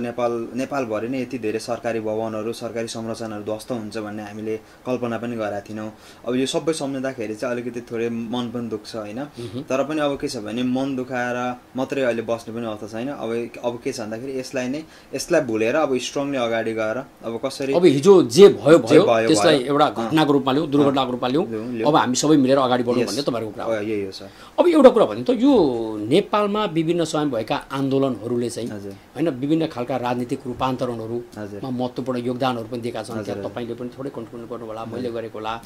नेपालभरि नै यति धेरै सरकारी भवनहरू सरकारी संरचनाहरू ध्वस्त हुन्छ भन्ने हामीले कल्पना पनि गरेका थिएनौँ। अब यो सबै सम्झिँदाखेरि चाहिँ अलिकति थोरै मन पनि दुख्छ होइन। तर पनि अब के छ भने मन दुखाएर मात्रै अहिले बस्ने पनि अवस्था छैन। अब के छ भन्दाखेरि यसलाई भुलेर अब स्ट्रङली अगाडि गएर अब कसरी अब हिजो जे भयो त्यसलाई एउटा घटनाको रूपमा लिउँ, दुर्घटनाको रूपमा लिउँ, अब हामी सबै मिलेर अगाडि बढौँ भन्ने तपाईँहरूको कुरा हो। यही हो सर। अब एउटा कुरा भने त यो नेपालमा विभिन्न समय भएका आन्दोलनहरूले चाहिँ होइन विभिन्न खालका राजनीतिक रूपान्तरणहरूमा महत्त्वपूर्ण योगदानहरू पनि दिएका छन्। त्यहाँ तपाईँले पनि थोरै कन्ट्रिब्युट गर्नु होला, मैले गरेको होला।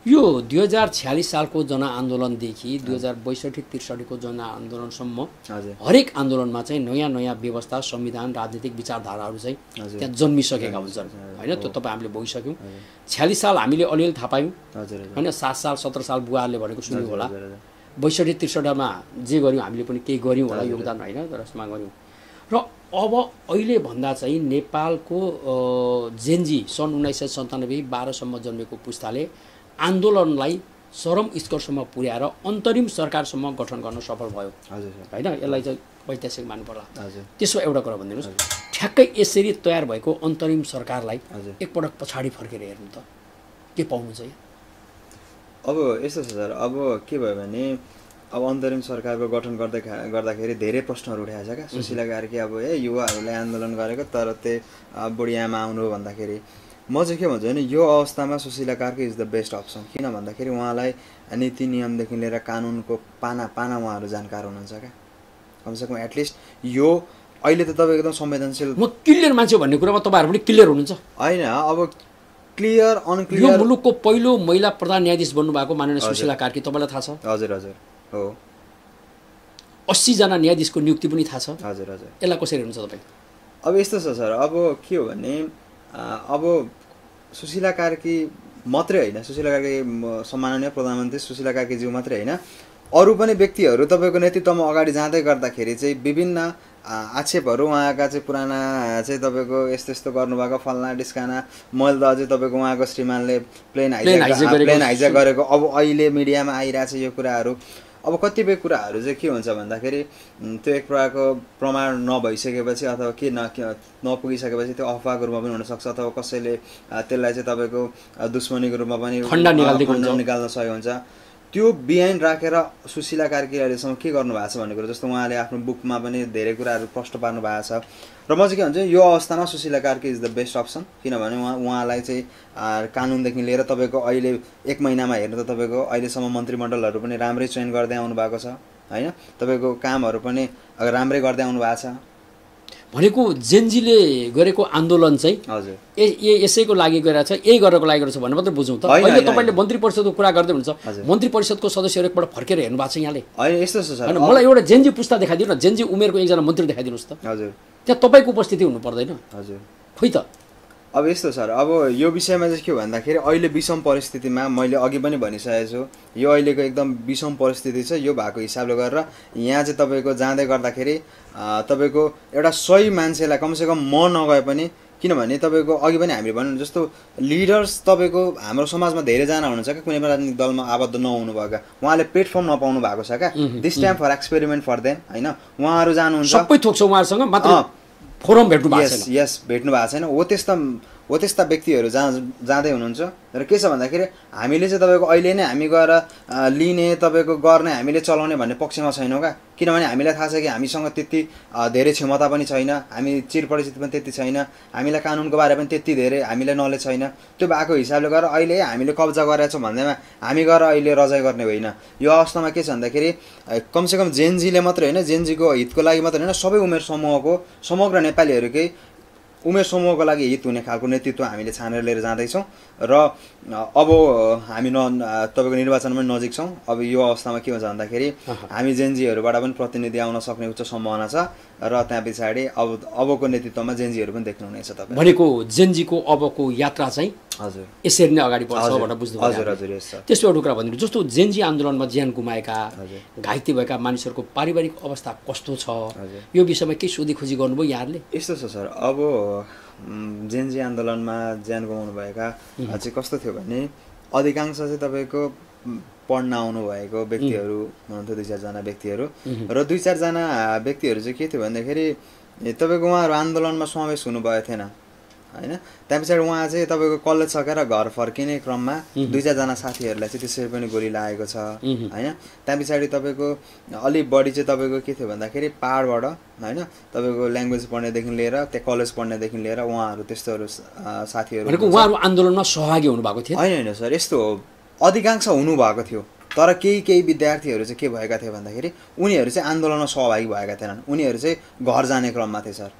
यो 2046 सालको जनआन्दोलनदेखि 2062-63 को जनआन्दोलनसम्म हरेक आन्दोलनमा चाहिँ नयाँ नयाँ व्यवस्था, संविधान, राजनीतिक विचारधाराहरू चाहिँ त्यहाँ जन्मिसकेका हुन्छन् होइन। त्यो तपाईँ हामीले भइसक्यौँ। 46 साल हामीले अलिअलि थाहा पायौँ होइन, 7 साल 17 साल बुवाहरूले भनेको सुन्यो होला। 62-63मा जे गऱ्यौँ हामीले पनि केही गऱ्यौँ होला, योगदान होइन तर यसमा गऱ्यौँ। र अब अहिले भन्दा चाहिँ नेपालको जेनजी सन् 1997 12सम्म जन्मेको पुस्ताले आन्दोलनलाई चरम स्करसम्म पुर्याएर अन्तरिम सरकारसम्म गठन गर्न सफल भयो होइन। यसलाई चाहिँ ऐतिहासिक मान्नु पर्ला। त्यसो एउटा कुरा भनिदिनुहोस्, ठ्याक्कै यसरी तयार भएको अन्तरिम सरकारलाई एकपटक पछाडि फर्केर हेर्नु त के पाउनु चाहिँ? अब यस्तो छ सर, अब के भयो भने अब अन्तरिम सरकारको गठन गर्दाखेरि धेरै प्रश्नहरू उठाएको छ क्या। सुशीला कार्की अब युवाहरूले आन्दोलन गरेको तर त्यो बुढी आमा आउनु भन्दाखेरि म चाहिँ के भन्छु भने यो अवस्थामा Sushila Karki is the best option. किन भन्दाखेरि उहाँलाई नीति नियमदेखि लिएर कानुनको पाना उहाँहरू जानकार हुनुहुन्छ क्या। कमसेकम एटलिस्ट यो अहिले त तपाईँ एकदम संवेदनशील म क्लियर मान्छे भन्ने कुरामा तपाईँहरू पनि क्लियर हुनुहुन्छ होइन। अब क्लियर अनक्लियर यो मुलुकको पहिलो महिला प्रधान न्यायाधीश बन्नुभएको माननीय सुशीला कार्की तपाईँलाई थाहा छ? हजुर हो। 80 जना न्यायाधीशको नियुक्ति पनि थाहा छ? हजुर यसलाई कसरी हुन्छ तपाईँ? अब यस्तो छ सर, अब के हो भने अब सुशीला कार्की मात्रै होइन, सुशीला कार्की सम्माननीय प्रधानमन्त्री सुशीला कार्कीज्यू मात्रै होइन, अरू पनि व्यक्तिहरू तपाईँको नेतृत्वमा अगाडि जाँदै गर्दाखेरि चाहिँ विभिन्न आक्षेपहरू उहाँका चाहिँ पुराना चाहिँ तपाईँको यस्तो यस्तो गर्नुभएको फल्ना डिस्काना, मैले त अझै तपाईँको उहाँको श्रीमानले प्लेन हाइज्याक गरेको अब अहिले मिडियामा आइरहेछ यो कुराहरू। अब कतिपय कुराहरू चाहिँ के हुन्छ भन्दाखेरि त्यो एक प्रकारको प्रमाण नभइसकेपछि अथवा के नपुगिसकेपछि त्यो अफवाहको रूपमा पनि हुनसक्छ, अथवा कसैले त्यसलाई चाहिँ तपाईँको दुश्मनीको रूपमा पनि निकाल्न सकेको हुन्छ। त्यो बिहाइन्ड राखेर सुशीला कार्की अहिलेसम्म के गर्नुभएको छ भन्ने कुरा जस्तो उहाँले आफ्नो बुकमा पनि धेरै कुराहरू प्रश्न पार्नु भएको छ। र म चाहिँ के भन्छु यो अवस्थामा Sushila Karki is the best option. किनभने उहाँलाई चाहिँ कानुनदेखि लिएर तपाईँको अहिले 1 महिनामा हेर्नु त तपाईँको अहिलेसम्म मन्त्रीमण्डलहरू पनि राम्रै चयन गर्दै आउनु भएको छ होइन। तपाईँको कामहरू पनि राम्रै गर्दै आउनु भएको छ। भनेको जेनजीले गरेको आन्दोलन चाहिँ हजुर यसैको लागि गरेको छ, यही गरेको लागि गरेको छ भन्ने मात्रै बुझौँ त। अहिले तपाईँले मन्त्री परिषदको कुरा गर्दै हुनुहुन्छ, मन्त्री परिषदको सदस्यहरू एकपल्ट फर्केर हेर्नु भएको छ यहाँले? होइन यस्तो छ सर, मलाई एउटा जेनजी पुस्ता देखाइदिनु न, जेनजी उमेरको एकजना मन्त्री देखाइदिनुहोस् त। हजुर त्यहाँ तपाईँको उपस्थिति हुनु पर्दैन? हजुर खोइ त। अब यस्तो सर, अब यो विषयमा चाहिँ के भन्दाखेरि अहिले विषम परिस्थितिमा मैले अघि पनि भनिसकेको छु, यो अहिलेको एकदम विषम परिस्थिति छ। यो भएको हिसाबले गरेर यहाँ चाहिँ तपाईँको जाँदै गर्दाखेरि तपाईँको एउटा सही मान्छेलाई कमसेकम म नगए पनि, किनभने तपाईँको अघि पनि हामीले भन्नु जस्तो लिडर्स तपाईँको हाम्रो समाजमा धेरैजना हुनुहुन्छ क्या, कुनै पनि राजनीतिक दलमा आबद्ध नहुनु भएका, उहाँले प्लेटफर्म नपाउनु भएको छ क्या। This time for experiment for them होइन। उहाँहरू जानुहुन्छ सबै थोक्छ उहाँहरूसँग मात्र फोरम भेट्नु भएको छैन। यस भेट्नु भएको छैन। हो त्यस्ता व्यक्तिहरू जाँदै हुनुहुन्छ र के छ भन्दाखेरि हामीले चाहिँ तपाईँको अहिले नै हामी गएर लिने तपाईँको गर्ने हामीले चलाउने भन्ने पक्षमा छैनौँ क्या। किनभने हामीलाई थाहा छ कि हामीसँग त्यति धेरै क्षमता पनि छैन, हामी चिरपरिचित पनि त्यति छैन, हामीलाई कानुनको बारे पनि त्यति धेरै हामीलाई नलेज छैन। त्यो भएको हिसाबले गरेर अहिले हामीले कब्जा गरेका छौँ भन्दैमा हामी गएर अहिले रजाइ गर्ने होइन। यो अवस्थामा के छ भन्दाखेरि कमसेकम जेनजीले मात्रै होइन, जेनजीको हितको लागि मात्रै होइन, सबै उमेर समूहको समग्र नेपालीहरूकै उमेर समूहको लागि हित हुने खालको नेतृत्व हामीले छानेर लिएर जाँदैछौँ र अब हामी तपाईँको निर्वाचन पनि नजिक छौँ। अब यो अवस्थामा के हुन्छ भन्दाखेरि हामी जेनजीहरूबाट पनि प्रतिनिधि आउन सक्ने उच्च सम्भावना छ र त्यहाँ पछाडि अबको नेतृत्वमा जेनजीहरू पनि देख्नुहुनेछ तपाईँ। भनेको जेनजीको अबको यात्रा चाहिँ हजुर यसरी नै अगाडि बढ्छ भनेर बुझ्नु। हजुर हजुर यस सर। त्यसो एउटा कुरा भनिदिनु, जस्तो जेनजी आन्दोलनमा ज्यान गुमाएका घाइते भएका मानिसहरूको पारिवारिक अवस्था कस्तो छ, यो विषयमा केही सोधीखोजी गर्नुभयो यहाँहरूले? यस्तो छ सर, अब जेनजी आन्दोलनमा ज्यान गुमाउनु भएका चाहिँ कस्तो थियो भने अधिकांश चाहिँ तपाईँको पढ्न आउनुभएको व्यक्तिहरू हुनुहुन्थ्यो, 2-4 व्यक्तिहरू र 2-4 व्यक्तिहरू चाहिँ के थियो भन्दाखेरि तपाईँको उहाँहरू आन्दोलनमा समावेश हुनुभएको थिएन होइन। त्यहाँ पछाडि उहाँ चाहिँ तपाईँको कलेज सकेर घर फर्किने क्रममा 2-4 साथीहरूलाई चाहिँ त्यसरी पनि गोली लागेको छ होइन। त्यहाँ पछाडि तपाईँको अलिक बढी चाहिँ तपाईँको के थियो भन्दाखेरि पाहाडबाट होइन तपाईँको ल्याङ्ग्वेज पढ्नेदेखि लिएर त्यहाँ कलेज पढ्नेदेखि लिएर उहाँहरू त्यस्तोहरू साथीहरू। उहाँहरू आन्दोलनमा सहभागी हुनुभएको थियो? होइन होइन सर, यस्तो हो, अधिकांश हुनुभएको थियो तर केही विद्यार्थीहरू चाहिँ के भएका थिए भन्दाखेरि उनीहरू चाहिँ आन्दोलनमा सहभागी भएका थिएनन्, उनीहरू चाहिँ घर जाने क्रममा थिए सर।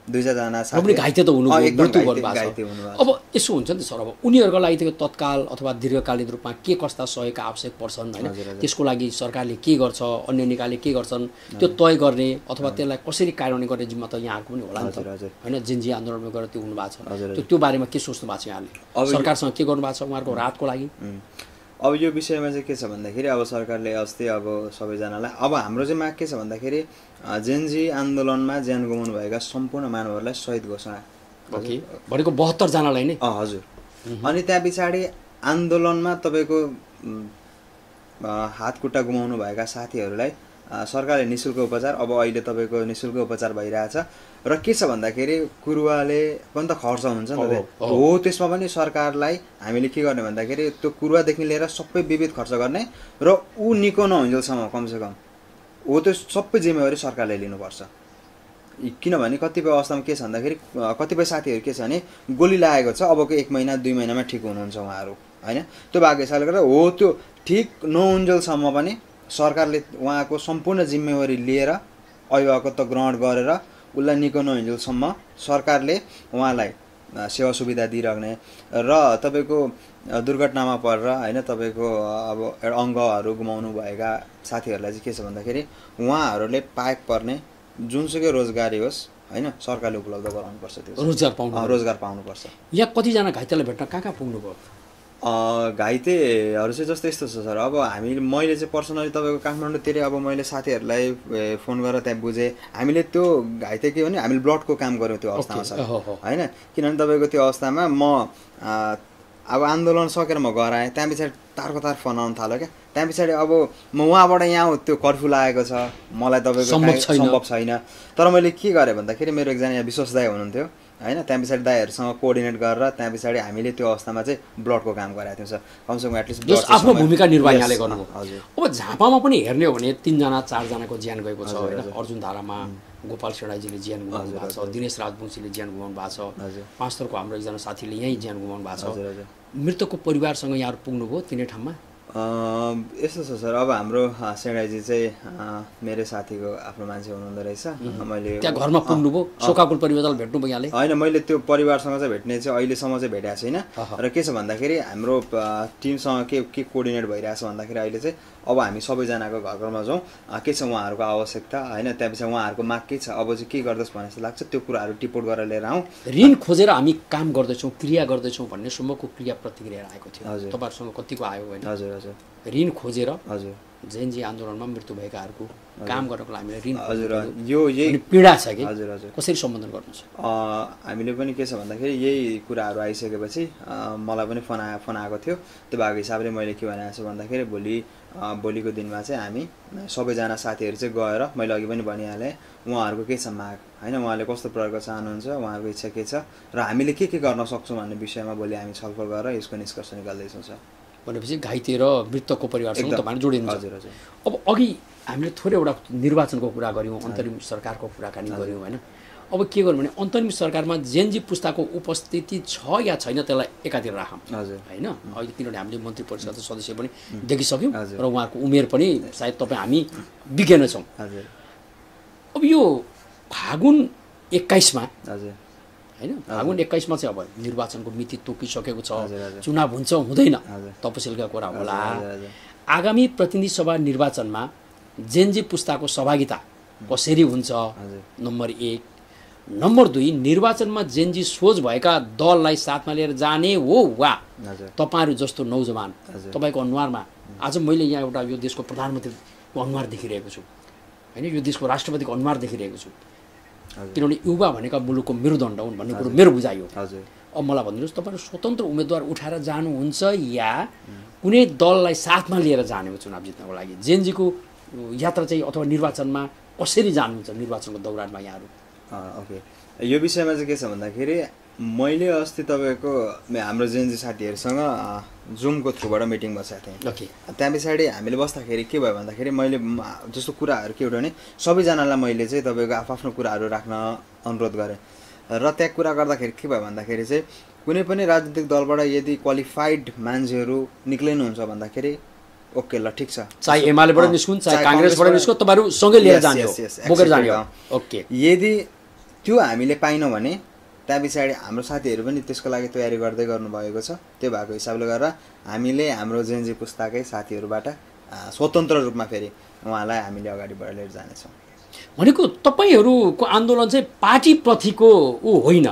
2-4 साथी घाइते त हुनुभयो, मृत्यु गर्नुभएको छ। अब यसो हुन्छ नि त सर, अब उनीहरूको लागि त्यो तत्काल अथवा दीर्घकालीन रूपमा के कस्ता सहयोग आवश्यक पर्छन् होइन, त्यसको लागि सरकारले के गर्छ, अन्य निकायले के गर्छन् त्यो तय गर्ने अथवा त्यसलाई कसरी कार्यान्वयन गर्ने जिम्मा त यहाँहरूको पनि होला नि त होइन। जेनजी आन्दोलनमा गएर त्यो हुनुभएको छ, त्यो बारेमा के सोच्नु भएको छ यहाँले? सरकारसँग के गर्नुभएको छ उहाँहरूको राहतको लागि? अब यो विषयमा चाहिँ के छ भन्दाखेरि अब सरकारले अस्ति अब सबैजनालाई अब हाम्रो चाहिँ माग के छ भन्दाखेरि जेनजी आन्दोलनमा ज्यान गुमाउनु भएका सम्पूर्ण मानवहरूलाई शहीद घोषणा। भनेको 72 जनालाई नै? हजुर। अनि त्यहाँ पछाडि आन्दोलनमा तपाईँको हात खुट्टा गुमाउनु भएका साथीहरूलाई सरकारले निःशुल्क उपचार, अब अहिले तपाईँको निःशुल्क उपचार भइरहेछ र के छ भन्दाखेरि कुरुवाले पनि त खर्च हुन्छ नि त हो, त्यसमा पनि सरकारलाई हामीले के गर्ने भन्दाखेरि त्यो कुरुवादेखि लिएर सबै विविध खर्च गर्ने र ऊ निको नहुन्जेलसम्म कमसेकम हो त्यो सबै जिम्मेवारी सरकारले लिनुपर्छ। किनभने कतिपय अवस्थामा के छ भन्दाखेरि कतिपय साथीहरू के छ भने गोली लागेको छ, अबको 1 महिना 2 महिनामा ठिक हुनुहुन्छ उहाँहरू होइन। त्यो भएको हिसाबले गर्दा हो त्यो ठिक नहुन्जेलसम्म पनि सरकारले उहाँको सम्पूर्ण जिम्मेवारी लिएर अभिभावकत्व ग्रहण गरेर उसलाई निको नहुन्जेलसम्म सरकारले उहाँलाई सेवा सुविधा दिइराख्ने र तपाईँको दुर्घटनामा परेर होइन तपाईँको अब अङ्गहरू गुमाउनु भएका साथीहरूलाई चाहिँ के छ भन्दाखेरि उहाँहरूले पाएक पर्ने जुनसुकै रोजगारी होस् होइन सरकारले उपलब्ध गराउनुपर्छ, त्यो रोजगार पाउनुपर्छ। यहाँ कतिजना घाइतेलाई भेट्न कहाँ पुग्नुभयो? घाइतेहरू चाहिँ जस्तो यस्तो छ सर, अब मैले चाहिँ पर्सनली तपाईँको काठमाडौँतिर अब मैले साथीहरूलाई फोन गरेर त्यहाँ बुझेँ। हामीले त्यो घाइते के भने हामीले ब्लडको काम गऱ्यौँ त्यो अवस्थामा सर होइन। किनभने तपाईँको त्यो अवस्थामा म अब आन्दोलन सकेर म घर आएँ, त्यहाँ पछाडि तारको तार फोन आउनु थाल्यो क्या। त्यहाँ पछाडि अब म उहाँबाट यहाँ त्यो कर्फ्यू लागेको छ, मलाई तपाईँको सम्भव छैन। तर मैले के गरेँ भन्दाखेरि मेरो एकजना यहाँ विश्वास दाइ हुनुहुन्थ्यो होइन, त्यहाँ पछाडि दाइहरूसँग कोअर्डिनेट गरेर त्यहाँ पछाडि हामीले त्यो अवस्थामा चाहिँ ब्लडको काम गराएको थियौँ सर। कमसेकम एटलिस्ट आफ्नो भूमिका निर्वाह यहाँले गर्नुभयो। हजुर। अब झापामा पनि हेर्ने हो भने 3-4जनाको ज्यान गएको छ होइन। अर्जुन धारामा गोपाल सेडाईजीले ज्यान गुमाउनु भएको छ, दिनेश राजवंशीले ज्यान गुमाउनु भएको छ, पाँचथरको हाम्रो एकजना साथीले यहीँ ज्यान गुमाउनु भएको छ। मृतकको परिवारसँग यहाँहरू पुग्नुभयो तिनै ठाउँमा? यस्तो छ सर, अब हाम्रो सेडाईजी चाहिँ मेरै साथीको आफ्नो मान्छे हुनुहुँदो रहेछ। मैले त्यहाँ घरमा पुग्नुभयो, शोकाकुल परिवारलाई भेट्नुभयो यहाँले? होइन, मैले त्यो परिवारसँग चाहिँ भेट्ने चाहिँ अहिलेसम्म चाहिँ भेटेको छैन। र के छ भन्दाखेरि हाम्रो टिमसँग के कोअर्डिनेट भइरहेछ भन्दाखेरि अहिले चाहिँ अब हामी सबैजनाको घर घरमा जाउँ, के छ उहाँहरूको आवश्यकता होइन, त्यहाँपछि उहाँहरूको माग के छ, अब चाहिँ के गर्दछ भन्ने जस्तो लाग्छ, त्यो कुराहरू टिपोट गरेर लिएर आउँ। ऋण खोजेर हामी काम गर्दैछौँ, क्रिया गर्दैछौँ भन्ने सम्मको क्रिया प्रतिक्रिया आएको थियो। हजुर। तपाईँहरूसँग कतिको आयो होइन? हजुर हजुर। ऋण खोजेर हजुर जेनजी आन्दोलनमा मृत्यु भएकाहरूको काम गर्नको लागि हामीले ऋण हजुर यो यही पीडा छ कि हजुर हजुर कसरी सम्बोधन गर्नुहुन्छ? हामीले पनि के छ भन्दाखेरि यही कुराहरू आइसकेपछि मलाई पनि फोन आएको थियो। त्यो भएको हिसाबले मैले के भनेको छु भन्दाखेरि भोलिको दिनमा चाहिँ हामी सबैजना साथीहरू चाहिँ गएर मैले अघि पनि भनिहालेँ उहाँहरूको के छ माग होइन, उहाँले कस्तो प्रकारको चाहनुहुन्छ, उहाँहरूको इच्छा के छ र हामीले के गर्न सक्छौँ भन्ने विषयमा भोलि हामी छलफल गरेर यसको निष्कर्ष निकाल्दैछौँ सर। भनेपछि घाइते र मृतकको परिवारसँग तपाईँहरू जोडिनुहुन्छ। हजुर हजुर। अब अघि हामीले थोरै एउटा निर्वाचनको कुरा गऱ्यौँ, अन्तरिम सरकारको कुराकानी गऱ्यौँ होइन। अब के गर्नु भने अन्तरिम सरकारमा जेनजी पुस्ताको उपस्थिति छ या छैन त्यसलाई एकातिर राखौँ होइन। अहिले किनभने हामीले मन्त्री परिषदको सदस्य पनि देखिसक्यौँ र उहाँहरूको उमेर पनि सायद तपाईँ हामी विज्ञ नै छौँ। अब यो फागुन 21मा होइन, फागुन 21मा चाहिँ अब निर्वाचनको मिति तोकिसकेको छ, चुनाव हुन्छ हुँदैन तपसिलका कुरा होला। आगामी प्रतिनिधि सभा निर्वाचनमा जेनजी पुस्ताको सहभागिता कसरी हुन्छ नम्बर 1। नम्बर 2 निर्वाचनमा जेनजी सोच भएका दललाई साथमा लिएर जाने हो वा तपाईँहरू जस्तो नौजवान तपाईँको अनुहारमा आज मैले यहाँ एउटा यो देशको प्रधानमन्त्रीको अनुहार देखिरहेको छु होइन, यो देशको राष्ट्रपतिको अनुहार देखिरहेको छु। किनभने युवा भनेका मुलुकको मेरुदण्ड हुन् भन्ने कुरो मेरो बुझाइ हो। अब मलाई भनिदिनुहोस् तपाईँहरू स्वतन्त्र उम्मेदवार उठाएर जानुहुन्छ या कुनै दललाई साथमा लिएर जाने हो चुनाव जित्नको लागि? जेनजीको यात्रा चाहिँ अथवा निर्वाचनमा कसरी जानुहुन्छ निर्वाचनको दौरानमा यहाँहरू? ओके, यो विषयमा चाहिँ के छ भन्दाखेरि मैले अस्ति तपाईँको हाम्रो जेनजी साथीहरूसँग जुमको थ्रुबाट मिटिङ बसेको थिएँ। ओके, त्यहाँ पछाडि हामीले बस्दाखेरि के भयो भन्दाखेरि मैले जस्तो कुराहरू के एउटा भने सबैजनालाई मैले चाहिँ तपाईँको आफ्नो कुराहरू राख्न अनुरोध गरेँ र त्यहाँ कुरा गर्दाखेरि के भयो भन्दाखेरि चाहिँ कुनै पनि राजनीतिक दलबाट यदि क्वालिफाइड मान्छेहरू निक्लिनुहुन्छ भन्दाखेरि ओके ल ठिक छ, चाहे एमालेबाट निस्कुन् चाहे काङ्ग्रेसबाट निस्कुन् तपाईँहरू सँगै लिएर जाने हो, बोकेर जाने हो। ओके, यदि त्यो हामीले पाइनौँ भने त्यहाँ पछाडि हाम्रो साथीहरू पनि त्यसको लागि तयारी गर्दै गर्नुभएको छ। त्यो भएको हिसाबले गर्दा हामीले हाम्रो जेनजी पुस्ताकै साथीहरूबाट स्वतन्त्र रूपमा फेरि उहाँलाई हामीले अगाडिबाट लिएर जानेछौँ। भनेको तपाईँहरूको आन्दोलन चाहिँ पार्टीप्रतिको होइन,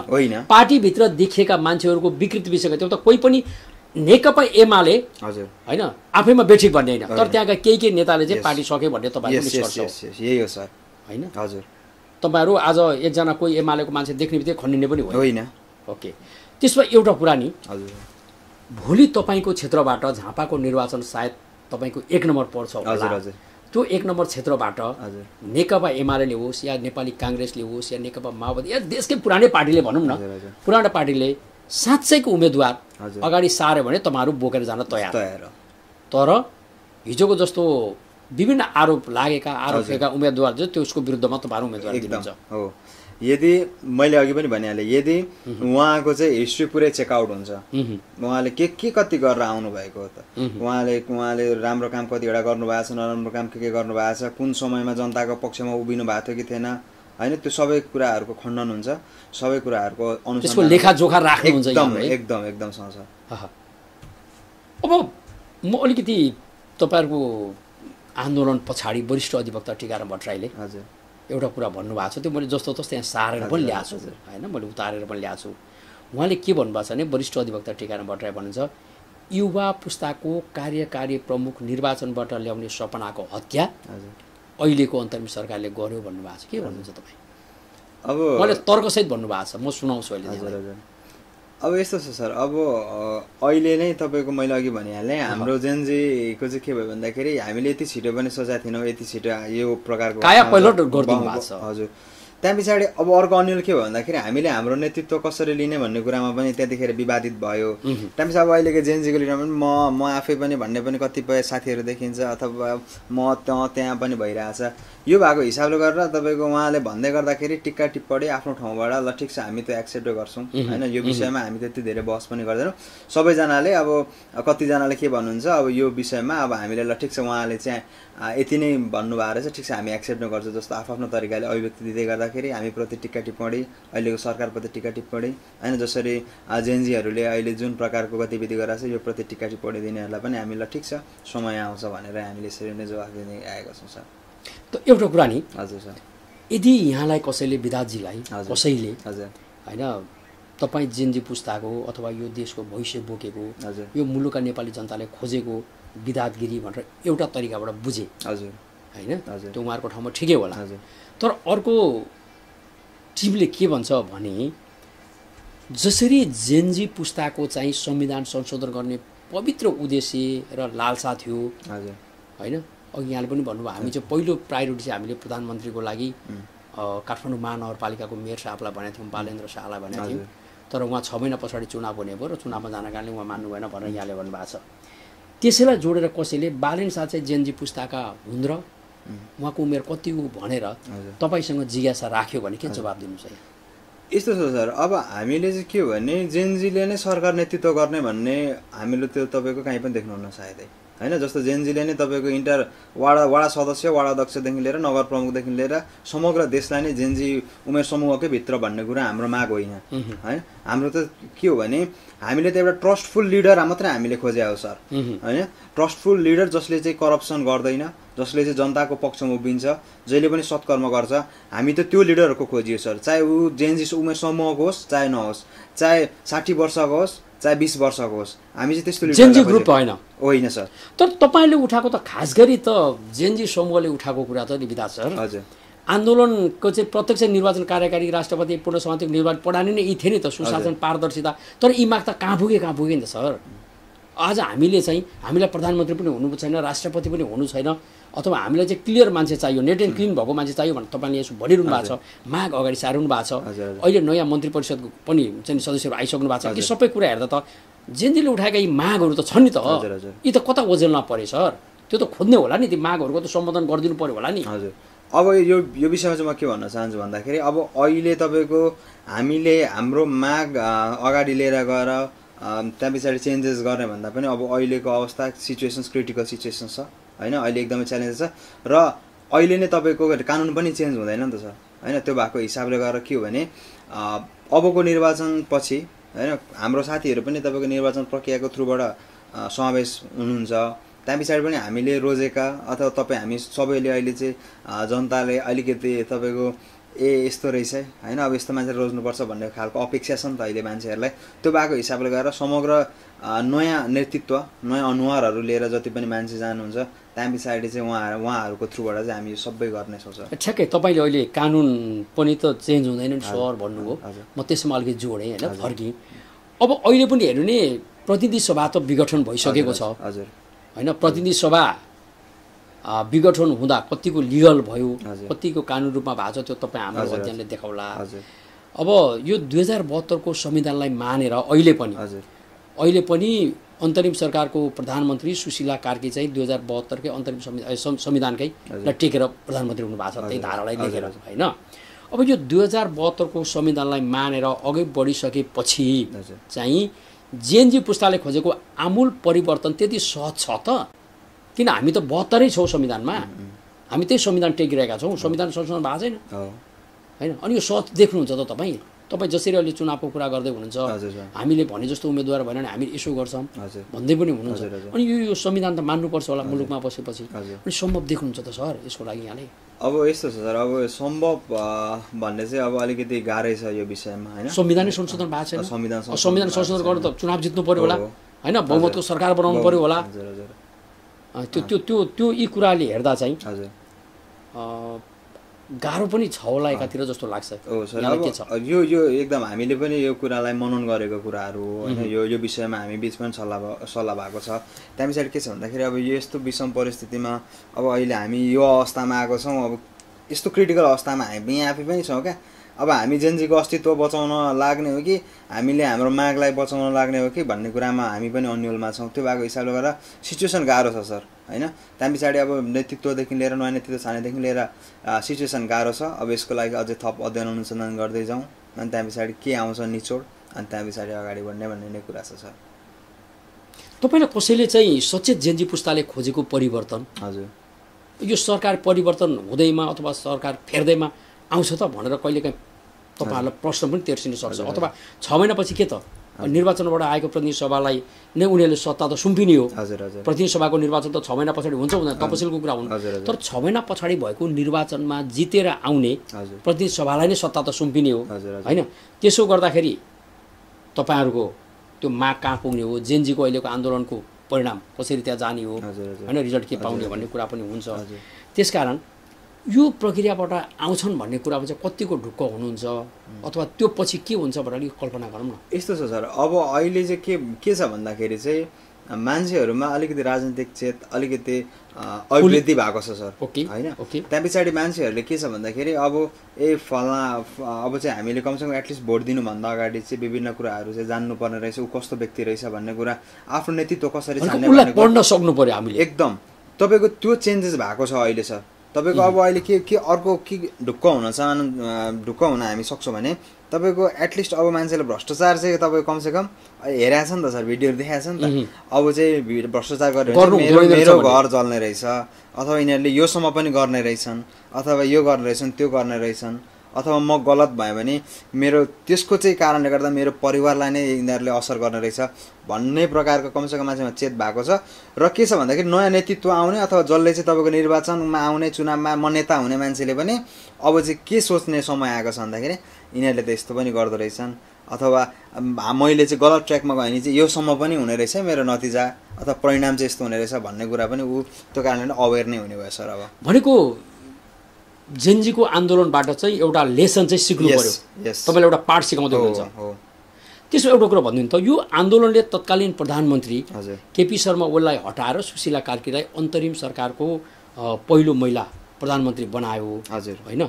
पार्टीभित्र देखिएका मान्छेहरूको विकृति विषयको त्यो त कोही पनि नेकपा एमाले हजुर होइन आफैमा बेठिक भन्ने होइन, तर त्यहाँका केही नेताले चाहिँ पार्टी सक्यो भन्ने तपाईँहरूको निष्कर्ष हो। यही हो सर होइन? हजुर, तपाईँहरू आज एकजना कोही एमालेको मान्छे देख्ने बित्तिकै खनिने पनि होइन। ओके, त्यसमा एउटा कुरा नि हजुर, भोलि तपाईँको क्षेत्रबाट झापाको निर्वाचन सायद तपाईँको 1 नम्बर पर्छ होला। त्यो 1 नम्बर क्षेत्रबाट नेकपा एमाले होस् या नेपाली काङ्ग्रेसले होस् या नेकपा माओवादी या देशकै पुरानै पार्टीले भनौँ न, पुरानो पार्टीले साँच्चैको उम्मेदवार अगाडि सार्यो भने तपाईँहरू बोकेर जान तयार। तर हिजोको जस्तो विभिन्न आरोप लागेका उम्मेदवार चाहिँ त्यसको विरुद्धमा तपाईँहरू उम्मेदवार दिनुहुन्छ हो। यदि मैले अघि पनि भनिहालेँ, यदि उहाँको चाहिँ हिस्ट्री पुरै चेकआउट हुन्छ, उहाँले के कति गरेर आउनुभएको हो त, उहाँले राम्रो काम कतिवटा गर्नुभएको छ, नराम्रो काम के गर्नुभएको छ, कुन समयमा जनताको पक्षमा उभिनु भएको थियो कि थिएन होइन, त्यो सबै कुराहरूको खण्डन हुन्छ, सबै कुराहरूको अनुसार लेखाजोखा राख्नुहुन्छ एकदम सर। अब म अलिकति तपाईँहरूको आन्दोलन पछाडि वरिष्ठ अधिवक्ता टीकाराम भट्टराईले हजुर एउटा कुरा भन्नुभएको छ, त्यो मैले जस्तो तस्तो यहाँ सारेर पनि ल्याएको छु होइन, मैले उतारेर पनि ल्याएको छु। उहाँले के भन्नुभएको छ भने वरिष्ठ अधिवक्ता टीकाराम भट्टराई भन्नुहुन्छ युवा पुस्ताको कार्यकारी प्रमुख निर्वाचनबाट ल्याउने सपनाको हत्या अहिलेको अन्तरिम सरकारले गर्यो भन्नुभएको छ। के भन्नुहुन्छ तपाईँ? अब उहाँले तर्कसहित भन्नुभएको छ, म सुनाउँछु अहिले। अब यस्तो छ सर, अब अहिले नै तपाईँको मैले अघि भनिहालेँ हाम्रो जेनजीको चाहिँ के भयो भन्दाखेरि हामीले यति छिटो पनि सोचेको थिएनौँ, यति छिटो यो प्रकारको हजुर। त्यहाँ पछाडि अब अर्को अन्यल के भयो भन्दाखेरि हामीले हाम्रो नेतृत्व कसरी लिने भन्ने कुरामा पनि त्यतिखेर विवादित भयो। त्यहाँपछि अब अहिलेको जेनजीको लिडर पनि म आफै पनि भन्ने पनि कतिपय साथीहरू देखिन्छ अथवा म त्यहाँ पनि भइरहेछ। यो भएको हिसाबले गरेर तपाईँको उहाँले भन्दै गर्दाखेरि टिक्का टिप्पणी आफ्नो ठाउँबाट ल ठिक छ हामी त एक्सेप्ट गर्छौँ होइन, यो विषयमा हामी त्यति धेरै बहस पनि गर्दैनौँ। सबैजनाले अब कतिजनाले के भन्नुहुन्छ अब यो विषयमा अब हामीले ल ठिक छ उहाँले चाहिँ यति नै भन्नुभएको रहेछ, ठिक छ हामी एक्सेप्ट नै गर्छौँ जस्तो आफ्नो तरिकाले अभिव्यक्ति दिँदै गर्दाखेरि हामीप्रति टिक्का टिप्पणी, अहिलेको सरकारप्रति टिक्का टिप्पणी होइन, जसरी जेनजीहरूले अहिले जुन प्रकारको गतिविधि गरिरहेको छ यो प्रति टिक्का टिप्पणी दिनेहरूलाई पनि हामी ल ठिक छ समय आउँछ भनेर हामीले यसरी नै जवाफ दिँदै आएका छौँ सर। त एउटा कुरा नि हजुर सर, यदि यहाँलाई कसैले विधाजीलाई कसैले हजुर होइन तपाईँ जेनजी पुस्ताको अथवा यो देशको भविष्य बोकेको यो मुलुकका नेपाली जनताले खोजेको विधातगिरी भनेर एउटा तरिकाबाट बुझे हजुर होइन, त्यो उहाँहरूको ठाउँमा ठिकै होला। तर अर्को टिमले के भन्छ भने जसरी जेनजी पुस्ताको चाहिँ संविधान संशोधन गर्ने पवित्र उद्देश्य र लालसा थियो होइन, अघि यहाँले पनि भन्नुभयो हामी चाहिँ पहिलो प्रायोरिटी चाहिँ हामीले प्रधानमन्त्रीको लागि काठमाडौँ महानगरपालिकाको मेयर साहबलाई भनेको थियौँ, बालेन्द्र शाहलाई भनेको थियौँ, तर उहाँ 6 महिना पछाडि चुनाव हुने भयो र चुनावमा जान कारणले उहाँ मान्नु भएन भनेर यहाँले भन्नुभएको छ। त्यसैलाई जोडेर कसैले बालेन्द्र शाह चाहिँ जेनजी पुस्ताका हुन् र उहाँको उमेर कति हो भनेर तपाईँसँग जिज्ञासा राख्यो भने के जवाब दिनुहुन्छ? यस्तो छ सर, अब हामीले चाहिँ के हो भने जेनजीले नै सरकार नेतृत्व गर्ने भन्ने हामीले त्यो तपाईँको कहीँ पनि देख्नुहुन्न सायदै होइन। जस्तो जेनजीले नै तपाईँको वडा सदस्य, वडा अध्यक्षदेखि लिएर नगर प्रमुखदेखि लिएर समग्र देशलाई नै जेनजी उमेर समूहकै भित्र भन्ने कुरा हाम्रो माग होइन होइन। हाम्रो त के हो भने हामीले त एउटा ट्रस्टफुल लिडर मात्रै हामीले खोजे हो सर होइन। ट्रस्टफुल लिडर जसले चाहिँ करप्सन गर्दैन, जसले चाहिँ जनताको पक्षमा उभिन्छ, जहिले पनि सत्कर्म गर्छ, हामी त त्यो लिडरहरूको खोजियो सर। चाहे ऊ जेनजी उमेर समूहको होस् चाहे नहोस्, चाहे 60 वर्षको होस् चाहे 20 वर्षको होस्, हामी चाहिँ त्यस्तो लिडर जेनजी ग्रुप होइन सर। तर तपाईँले उठाएको त खास गरी त जेनजी समूहले उठाएको कुरा त नि विधा सर। हजुर, आन्दोलनको चाहिँ प्रत्यक्ष निर्वाचन, कार्यकारी, राष्ट्रपति, पूर्ण समातिक निर्वाचन प्रणाली नै यी थिए नि त, सुशासन, पारदर्शिता। तर यी माग त कहाँ पुगे नि त सर। आज हामीले चाहिँ हामीलाई प्रधानमन्त्री पनि हुनु छैन, राष्ट्रपति पनि हुनु छैन, अथवा हामीलाई चाहिँ क्लियर मान्छे चाहियो, नेट एन्ड क्लिन भएको मान्छे चाहियो भने तपाईँले यसो भनिरहनु भएको छ, माग अगाडि सारिरहनु भएको छ। अहिले नयाँ मन्त्री परिषदको पनि चाहिँ सदस्यहरू आइसक्नु भएको छ। यी सबै कुरा हेर्दा त जेनजीले उठाएका यी मागहरू त छन् नि त, यी त कता ओझेलमा परे सर? त्यो त खोज्ने होला नि, ती मागहरूको त सम्बोधन गरिदिनु पर्यो होला नि। हजुर, अब यो विषयमा चाहिँ म के भन्न चाहन्छु भन्दाखेरि, अब अहिले तपाईँको हामीले हाम्रो माग अगाडि लिएर गएर त्यहाँ पछाडि चेन्जेस गर्ने भन्दा पनि अब अहिलेको अवस्था सिचुएसन्स क्रिटिकल सिचुएसन छ होइन। अहिले एकदमै च्यालेन्ज छ र अहिले नै तपाईँको कानुन पनि चेन्ज हुँदैन नि त सर होइन। त्यो भएको हिसाबले गर्दा के हो भने अबको निर्वाचन पछि होइन हाम्रो साथीहरू पनि तपाईँको निर्वाचन प्रक्रियाको थ्रुबाट समावेश हुनुहुन्छ। त्यहाँ पछाडि पनि हामीले रोजेका अथवा हामी सबैले अहिले चाहिँ जनताले अलिकति तपाईँको यस्तो रहेछ होइन, अब यस्तो मान्छे रोज्नुपर्छ भन्ने खालको अपेक्षा छ नि त अहिले मान्छेहरूलाई। त्यो भएको हिसाबले गएर समग्र नयाँ नेतृत्व, नयाँ अनुहारहरू लिएर जति पनि मान्छे जानुहुन्छ त्यहाँ पछाडि चाहिँ उहाँहरूको थ्रुबाट चाहिँ हामी सबै गर्नेछौँ सर। ठ्याक्कै तपाईँले अहिले कानुन पनि त चेन्ज हुँदैन सर भन्नुभयो, म त्यसमा अलिकति जोडेँ होइन, फर्केँ। अब अहिले पनि हेर्नु नि प्रतिनिधि सभा त विघटन भइसकेको छ हजुर होइन। प्रतिनिधि सभा विघटन हुँदा कतिको लिगल भयो, कतिको कानुन रूपमा भएको छ, त्यो तपाईँ हाम्रो अध्ययनले देखाउला। अब यो 2072 को संविधानलाई मानेर अहिले पनि अन्तरिम सरकारको प्रधानमन्त्री सुशीला कार्की चाहिँ 2072 कै अन्तरिम संविधानकै टेकेर प्रधानमन्त्री हुनु भएको छ, त्यही धारालाई लेखेर होइन। अब यो 2072 को संविधानलाई मानेर अघि बढिसकेपछि चाहिँ जेनजी पुस्ताले खोजेको आमूल परिवर्तन त्यति सहज छ त? किन हामी त 72 छौँ संविधानमा, हामी त्यही संविधान टेकिरहेका छौँ, संविधान संशोधन भएको छैन होइन। अनि यो सहज देख्नुहुन्छ त तपाईँ जसरी अहिले चुनावको कुरा गर्दै हुनुहुन्छ, हामीले भने जस्तो उम्मेदवार भएन भने हामी यसो गर्छौँ भन्दै पनि हुनुहुन्छ। अनि यो संविधान त मान्नुपर्छ होला मुलुकमा बसेपछि, अनि सम्भव देख्नुहुन्छ त सर यसको लागि यहाँले? अब यस्तो छ सर, अब सम्भव भन्ने चाहिँ अब अलिकति गाह्रै छ यो विषयमा होइन। संविधानै संशोधन भएको छैन, संविधान संशोधन गर्नु त चुनाव जित्नु पर्यो होला होइन, बहुमतको सरकार बनाउनु पर्यो होला। त्यो यी कुराले हेर्दा चाहिँ गाह्रो पनि छ होला एकातिर जस्तो लाग्छ। यो एकदम हामीले पनि यो कुरालाई मनन गरेको कुराहरू हो होइन। यो विषयमा हामी बिच पनि सल्लाह भएको छ। त्यहाँ पछाडि के छ भन्दाखेरि अब यस्तो विषम परिस्थितिमा अब अहिले हामी यो अवस्थामा आएको छौँ, अब यस्तो क्रिटिकल अवस्थामा हामी आफै पनि छौँ क्या। अब हामी जेनजीको अस्तित्व बचाउन लाग्ने हो कि हामीले हाम्रो मागलाई बचाउन लाग्ने हो कि भन्ने कुरामा हामी पनि अन्यलमा छौँ। त्यो भएको हिसाबले गर्दा सिचुएसन गाह्रो छ सर होइन। त्यहाँ पछाडि अब नेतृत्वदेखि लिएर नयाँ नेतृत्व छानेदेखि लिएर सिचुएसन गाह्रो छ। अब यसको लागि अझै थप अध्ययन अनुसन्धान गर्दै जाउँ, अनि त्यहाँ पछाडि के आउँछ निचोड, अनि त्यहाँ पछाडि अगाडि बढ्ने भन्ने नै कुरा छ सर। तपाईँलाई कसैले चाहिँ सचेत जेनजी पुस्ताले खोजेको परिवर्तन हजुर यो सरकार परिवर्तन हुँदैमा अथवा सरकार फेर्दैमा आउँछ त भनेर कहिलेकाहीँ तपाईँहरूलाई प्रश्न पनि तेर्सिन सक्छ, अथवा 6 महिनापछि के त निर्वाचनबाट आएको प्रतिनिधि सभालाई नै उनीहरूले सत्ता त सुम्पिने हो। प्रतिनिधि सभाको निर्वाचन त 6 महिना पछाडि हुन्छ हुँदैन, तपसिलको कुरा हुनु। तर 6 महिना पछाडि भएको निर्वाचनमा जितेर आउने प्रतिनिधि सभालाई नै सत्ता त सुम्पिने हो होइन। त्यसो गर्दाखेरि तपाईँहरूको त्यो माग कहाँ पुग्ने हो, जेनजीको अहिलेको आन्दोलनको परिणाम कसरी त्यहाँ जाने हो होइन, रिजल्ट के पाउने भन्ने कुरा पनि हुन्छ। त्यसकारण यो प्रक्रियाबाट आउँछन् भन्ने कुरामा चाहिँ कतिको ढुक्क हुनुहुन्छ, अथवा त्यो पछि के हुन्छ भनेर अलिक कल्पना गरौँ न। यस्तो छ सर, अब अहिले चाहिँ के छ भन्दाखेरि चाहिँ मान्छेहरूमा अलिकति राजनीतिक चेत अलिकति अभिवृद्धि भएको छ सर होइन। त्यहाँ पछाडि मान्छेहरूले के छ भन्दाखेरि अब फला अब चाहिँ हामीले कमसेकम एटलिस्ट भोट दिनुभन्दा अगाडि चाहिँ विभिन्न कुराहरू चाहिँ जान्नुपर्ने रहेछ, ऊ कस्तो व्यक्ति रहेछ भन्ने कुरा, आफ्नो नेतृत्व कसरी छान्ने पढ्न सक्नु पर्यो हामीले एकदम। तपाईँको त्यो चेन्जेस भएको छ अहिले सर। तपाईँको अब अहिले के अर्को के ढुक्क हुन हामी सक्छौँ भने तपाईँको एटलिस्ट अब मान्छेले भ्रष्टाचार चाहिँ तपाईँको कमसेकम हेरेको छ नि त सर, भिडियोहरू देखाएको छ नि त। अब चाहिँ भ्रष्टाचार गरेर मेरो घर जल्ने रहेछ, अथवा यिनीहरूले योसम्म पनि गर्ने रहेछन्, अथवा यो गर्ने रहेछन्, त्यो गर्ने रहेछन्, अथवा म गलत भयो भने मेरो त्यसको चाहिँ कारणले गर्दा मेरो परिवारलाई नै यिनीहरूले असर गर्ने रहेछ भन्ने प्रकारको कमसेकम मान्छेमा चेत भएको छ। र के छ भन्दाखेरि नयाँ नेतृत्व आउने अथवा जसले चाहिँ तपाईँको निर्वाचनमा आउने चुनावमा म नेता हुने मान्छेले पनि अब चाहिँ के सोच्ने समय आएको छ भन्दाखेरि यिनीहरूले त यस्तो पनि गर्दो रहेछन्, अथवा मैले चाहिँ गलत ट्र्याकमा गएँ भने चाहिँ योसम्म पनि हुने रहेछ मेरो नतिजा अथवा परिणाम चाहिँ यस्तो हुने रहेछ भन्ने कुरा पनि ऊ त्यो कारणले अवेर नै हुने भयो सर। अब भनेको जेनजीको आन्दोलनबाट चाहिँ एउटा लेसन चाहिँ सिक्नु पर्यो, तपाईँले एउटा पाठ सिकाउँदै हुनुहुन्छ। त्यसो एउटा कुरा भनिदिनु त, यो आन्दोलनले तत्कालीन प्रधानमन्त्री केपी शर्मा ओलीलाई हटाएर सुशीला कार्कीलाई अन्तरिम सरकारको पहिलो महिला प्रधानमन्त्री बनायो होइन।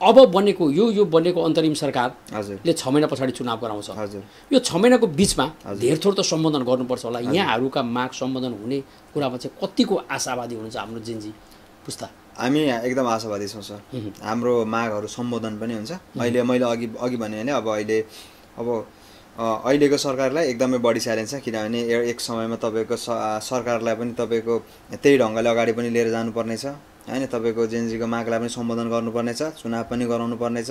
अब बनेको यो बनेको अन्तरिम सरकारले 6 महिना पछाडि चुनाव गराउँछ। यो 6 महिनाको बिचमा धेर थोर त सम्बोधन गर्नुपर्छ होला। यहाँहरूका माग सम्बोधन हुने कुरामा चाहिँ कतिको आशावादी हुनुहुन्छ हाम्रो जेनजी पुस्ता? हामी एकदम आशावादी छौँ सर। हाम्रो मागहरू सम्बोधन पनि हुन्छ। अहिले मैले अघि भने होइन, अब अहिलेको सरकारलाई एकदमै बढी च्यालेन्ज छ, किनभने एक समयमा तपाईँको सरकारलाई पनि तपाईँको त्यही ढङ्गले अगाडि पनि लिएर जानुपर्नेछ होइन। तपाईँको जेनजीको मागलाई पनि सम्बोधन गर्नुपर्नेछ, चुनाव पनि गराउनु पर्नेछ।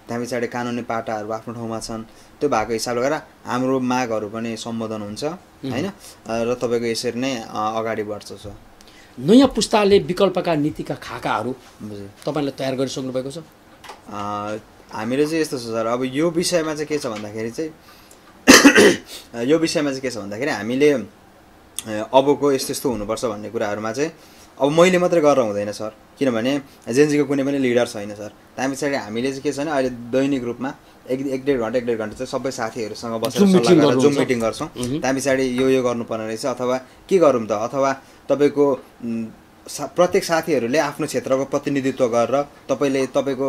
त्यहाँ पछाडि कानुनी पाटाहरू आफ्नो ठाउँमा छन्, त्यो भएको हिसाबले गर्दा हाम्रो मागहरू पनि सम्बोधन हुन्छ होइन। र तपाईँको यसरी नै अगाडि बढ्छ सर। नयाँ पुस्ताले विकल्पका नीतिका खाकाहरू तपाईँले तयार गरिसक्नु भएको छ? हामीले चाहिँ यस्तो छ सर, अब यो विषयमा चाहिँ के छ भन्दाखेरि चाहिँ हामीले अबको यस्तो हुनुपर्छ भन्ने कुराहरूमा चाहिँ अब मैले मात्रै गरेर हुँदैन सर, किनभने जेनजीको कुनै पनि लिडर छैन सर। त्यहाँ पछाडि हामीले चाहिँ के छ भने अहिले दैनिक रूपमा एक डेढ घन्टा चाहिँ सबै साथीहरूसँग बसेर सल्लाह गरेर जुम मिटिङ गर्छौँ। त्यहाँ पछाडि यो गर्नुपर्ने रहेछ, अथवा के गरौँ त, अथवा तपाईँको प्रत्येक साथीहरूले आफ्नो क्षेत्रको प्रतिनिधित्व गरेर तपाईँको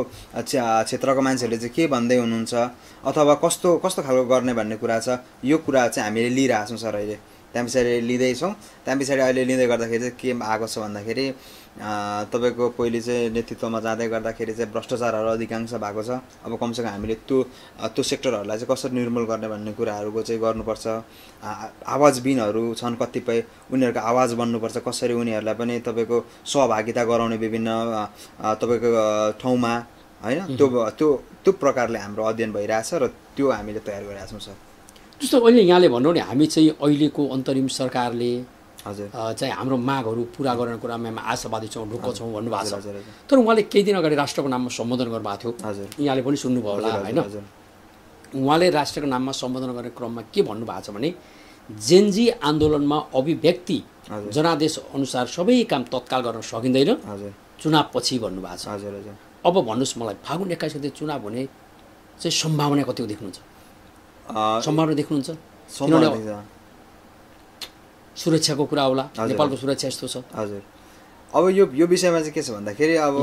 क्षेत्रको मान्छेहरूले चाहिँ के भन्दै हुनुहुन्छ अथवा कस्तो खालको गर्ने भन्ने कुरा छ, यो कुरा चाहिँ हामीले लिइरहेछौँ सर अहिले। त्यहाँ पछाडि लिँदैछौँ। त्यहाँ पछाडि अहिले लिँदै गर्दाखेरि चाहिँ के आएको छ भन्दाखेरि तपाईँको पहिले चाहिँ नेतृत्वमा जाँदै गर्दाखेरि चाहिँ भ्रष्टाचारहरू अधिकांश भएको छ। अब कमसेकम हामीले त्यो सेक्टरहरूलाई चाहिँ कसरी निर्मूल गर्ने भन्ने कुराहरूको चाहिँ गर्नुपर्छ। आवाजबिनहरू छन् कतिपय, उनीहरूको आवाज बन्नुपर्छ, कसरी उनीहरूलाई पनि तपाईँको सहभागिता गराउने विभिन्न तपाईँको ठाउँमा होइन। त्यो प्रकारले हाम्रो अध्ययन भइरहेछ र त्यो हामीले तयार गरिरहेछौँ सर। जस्तो अहिले यहाँले भन्नु नि हामी चाहिँ अहिलेको अन्तरिम सरकारले चाहिँ हाम्रो मागहरू पुरा गर्ने कुरामा हामी आशावादी छौँ, ढुक्क छौँ भन्नुभएको छ। तर उहाँले केही दिन अगाडि राष्ट्रको नाममा सम्बोधन गर्नुभएको थियो, यहाँले पनि सुन्नुभयो होला होइन। उहाँले राष्ट्रको नाममा सम्बोधन गर्ने क्रममा के भन्नुभएको छ भने जेनजी आन्दोलनमा अभिव्यक्ति जनादेश अनुसार सबै काम तत्काल गर्न सकिँदैन, चुनाव पछि भन्नुभएको छ। अब भन्नुहोस् मलाई, फागुन 21 गते चुनाव हुने चाहिँ सम्भावना कतिको देख्नुहुन्छ? सम्भावना देख्नुहुन्छ? सुरक्षाको कुरा होला, नेपालको सुरक्षा यस्तो छ। हजुर, अब यो विषयमा चाहिँ के छ भन्दाखेरि अब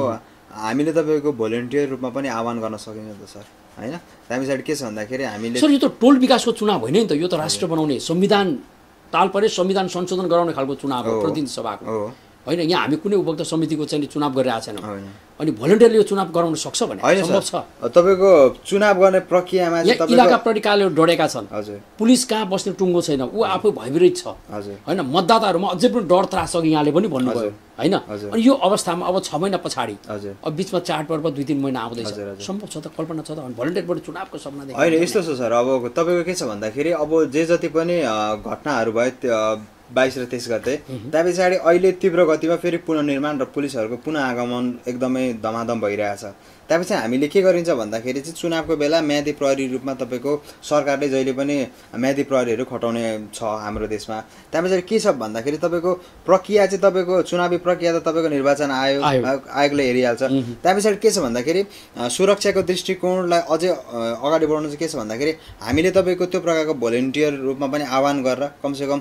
हामीले तपाईँको भोलिन्टियर रूपमा पनि आह्वान गर्न सकिन्छ त सर होइन। त्यहाँ पछाडि के छ भन्दाखेरि हामीले सर यो त टोल विकासको चुनाव होइन नि त, यो त राष्ट्र बनाउने संविधान ताल परे संविधान संशोधन गराउने खालको चुनाव हो, प्रतिनिधि सभाको होइन। यहाँ हामी कुनै उपभोक्ता समितिको चाहिँ चुनाव गरिरहेको छैनौँ, अनि भोलिन्टियरले यो चुनाव गराउन सक्छ भने सम्भव छ। तपाईँको चुनाव गर्ने प्रक्रियामा इलाका प्रहरीले डरेका छन्, पुलिस कहाँ बस्ने टुङ्गो छैन, ऊ आफू भयभीत छ होइन। मतदाताहरूमा अझै पनि डर त्रास छ कि यहाँले पनि भन्नुभयो होइन। अनि यो अवस्थामा अब 6 महिना पछाडि अब बिचमा चाडपर्व 2-3 महिना आउँदैछ, सम्भव छ त, कल्पना छ त भोलिन्टियरबाट चुनावको सपना देख्नु? होइन, यस्तो छ सर। अब तपाईँको के छ भन्दाखेरि अब जे जति पनि घटनाहरू भयो 22 र 23 गते, त्यहाँ पछाडि अहिले तीव्र गतिमा फेरि पुनर्निर्माण र पुलिसहरूको पुनः आगमन एकदमै धमाधम भइरहेछ। त्यसपछि हामीले के गरिन्छ भन्दाखेरि चाहिँ चुनावको बेला म्यादी प्रहरी रूपमा तपाईँको सरकारले जहिले पनि म्यादी प्रहरीहरू खटाउने छ हाम्रो देशमा। त्यहाँ के छ भन्दाखेरि तपाईँको प्रक्रिया चाहिँ तपाईँको चुनावी प्रक्रिया त तपाईँको निर्वाचन आयोगले हेरिहाल्छ। त्यहाँ पछाडि के छ भन्दाखेरि सुरक्षाको दृष्टिकोणलाई अझै अगाडि बढाउनु चाहिँ के छ भन्दाखेरि हामीले तपाईँको त्यो प्रकारको भोलिन्टियर रूपमा पनि आह्वान गरेर कमसेकम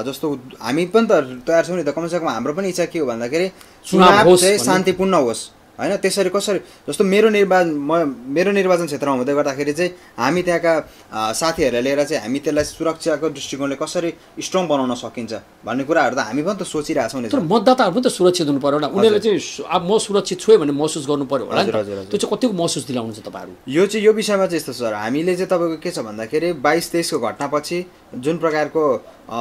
जस्तो हामी पनि त तयार छौँ नि त, कमसेकम हाम्रो पनि इच्छा के हो भन्दाखेरि चुनाव चाहिँ शान्तिपूर्ण होस् होइन। त्यसरी कसरी जस्तो मेरो निर्वाचन क्षेत्रमा हुँदै गर्दाखेरि चाहिँ हामी त्यहाँका साथीहरूलाई लिएर चाहिँ हामी त्यसलाई सुरक्षाको दृष्टिकोणले कसरी स्ट्रङ बनाउन सकिन्छ भन्ने कुराहरू त हामी पनि त सोचिरहेछौँ नि। तर मतदाताहरू पनि त सुरक्षित हुनु पर्यो होला, उनीहरूले चाहिँ अब म सुरक्षित छु भन्ने महसुस गर्नु पर्यो होला नि। त्यो चाहिँ कतिको महसुस दिलाउनुहुन्छ तपाईँहरू? यो विषयमा चाहिँ यस्तो सर, हामीले चाहिँ तपाईँको के छ भन्दाखेरि 22-23 को घटनापछि जुन प्रकारको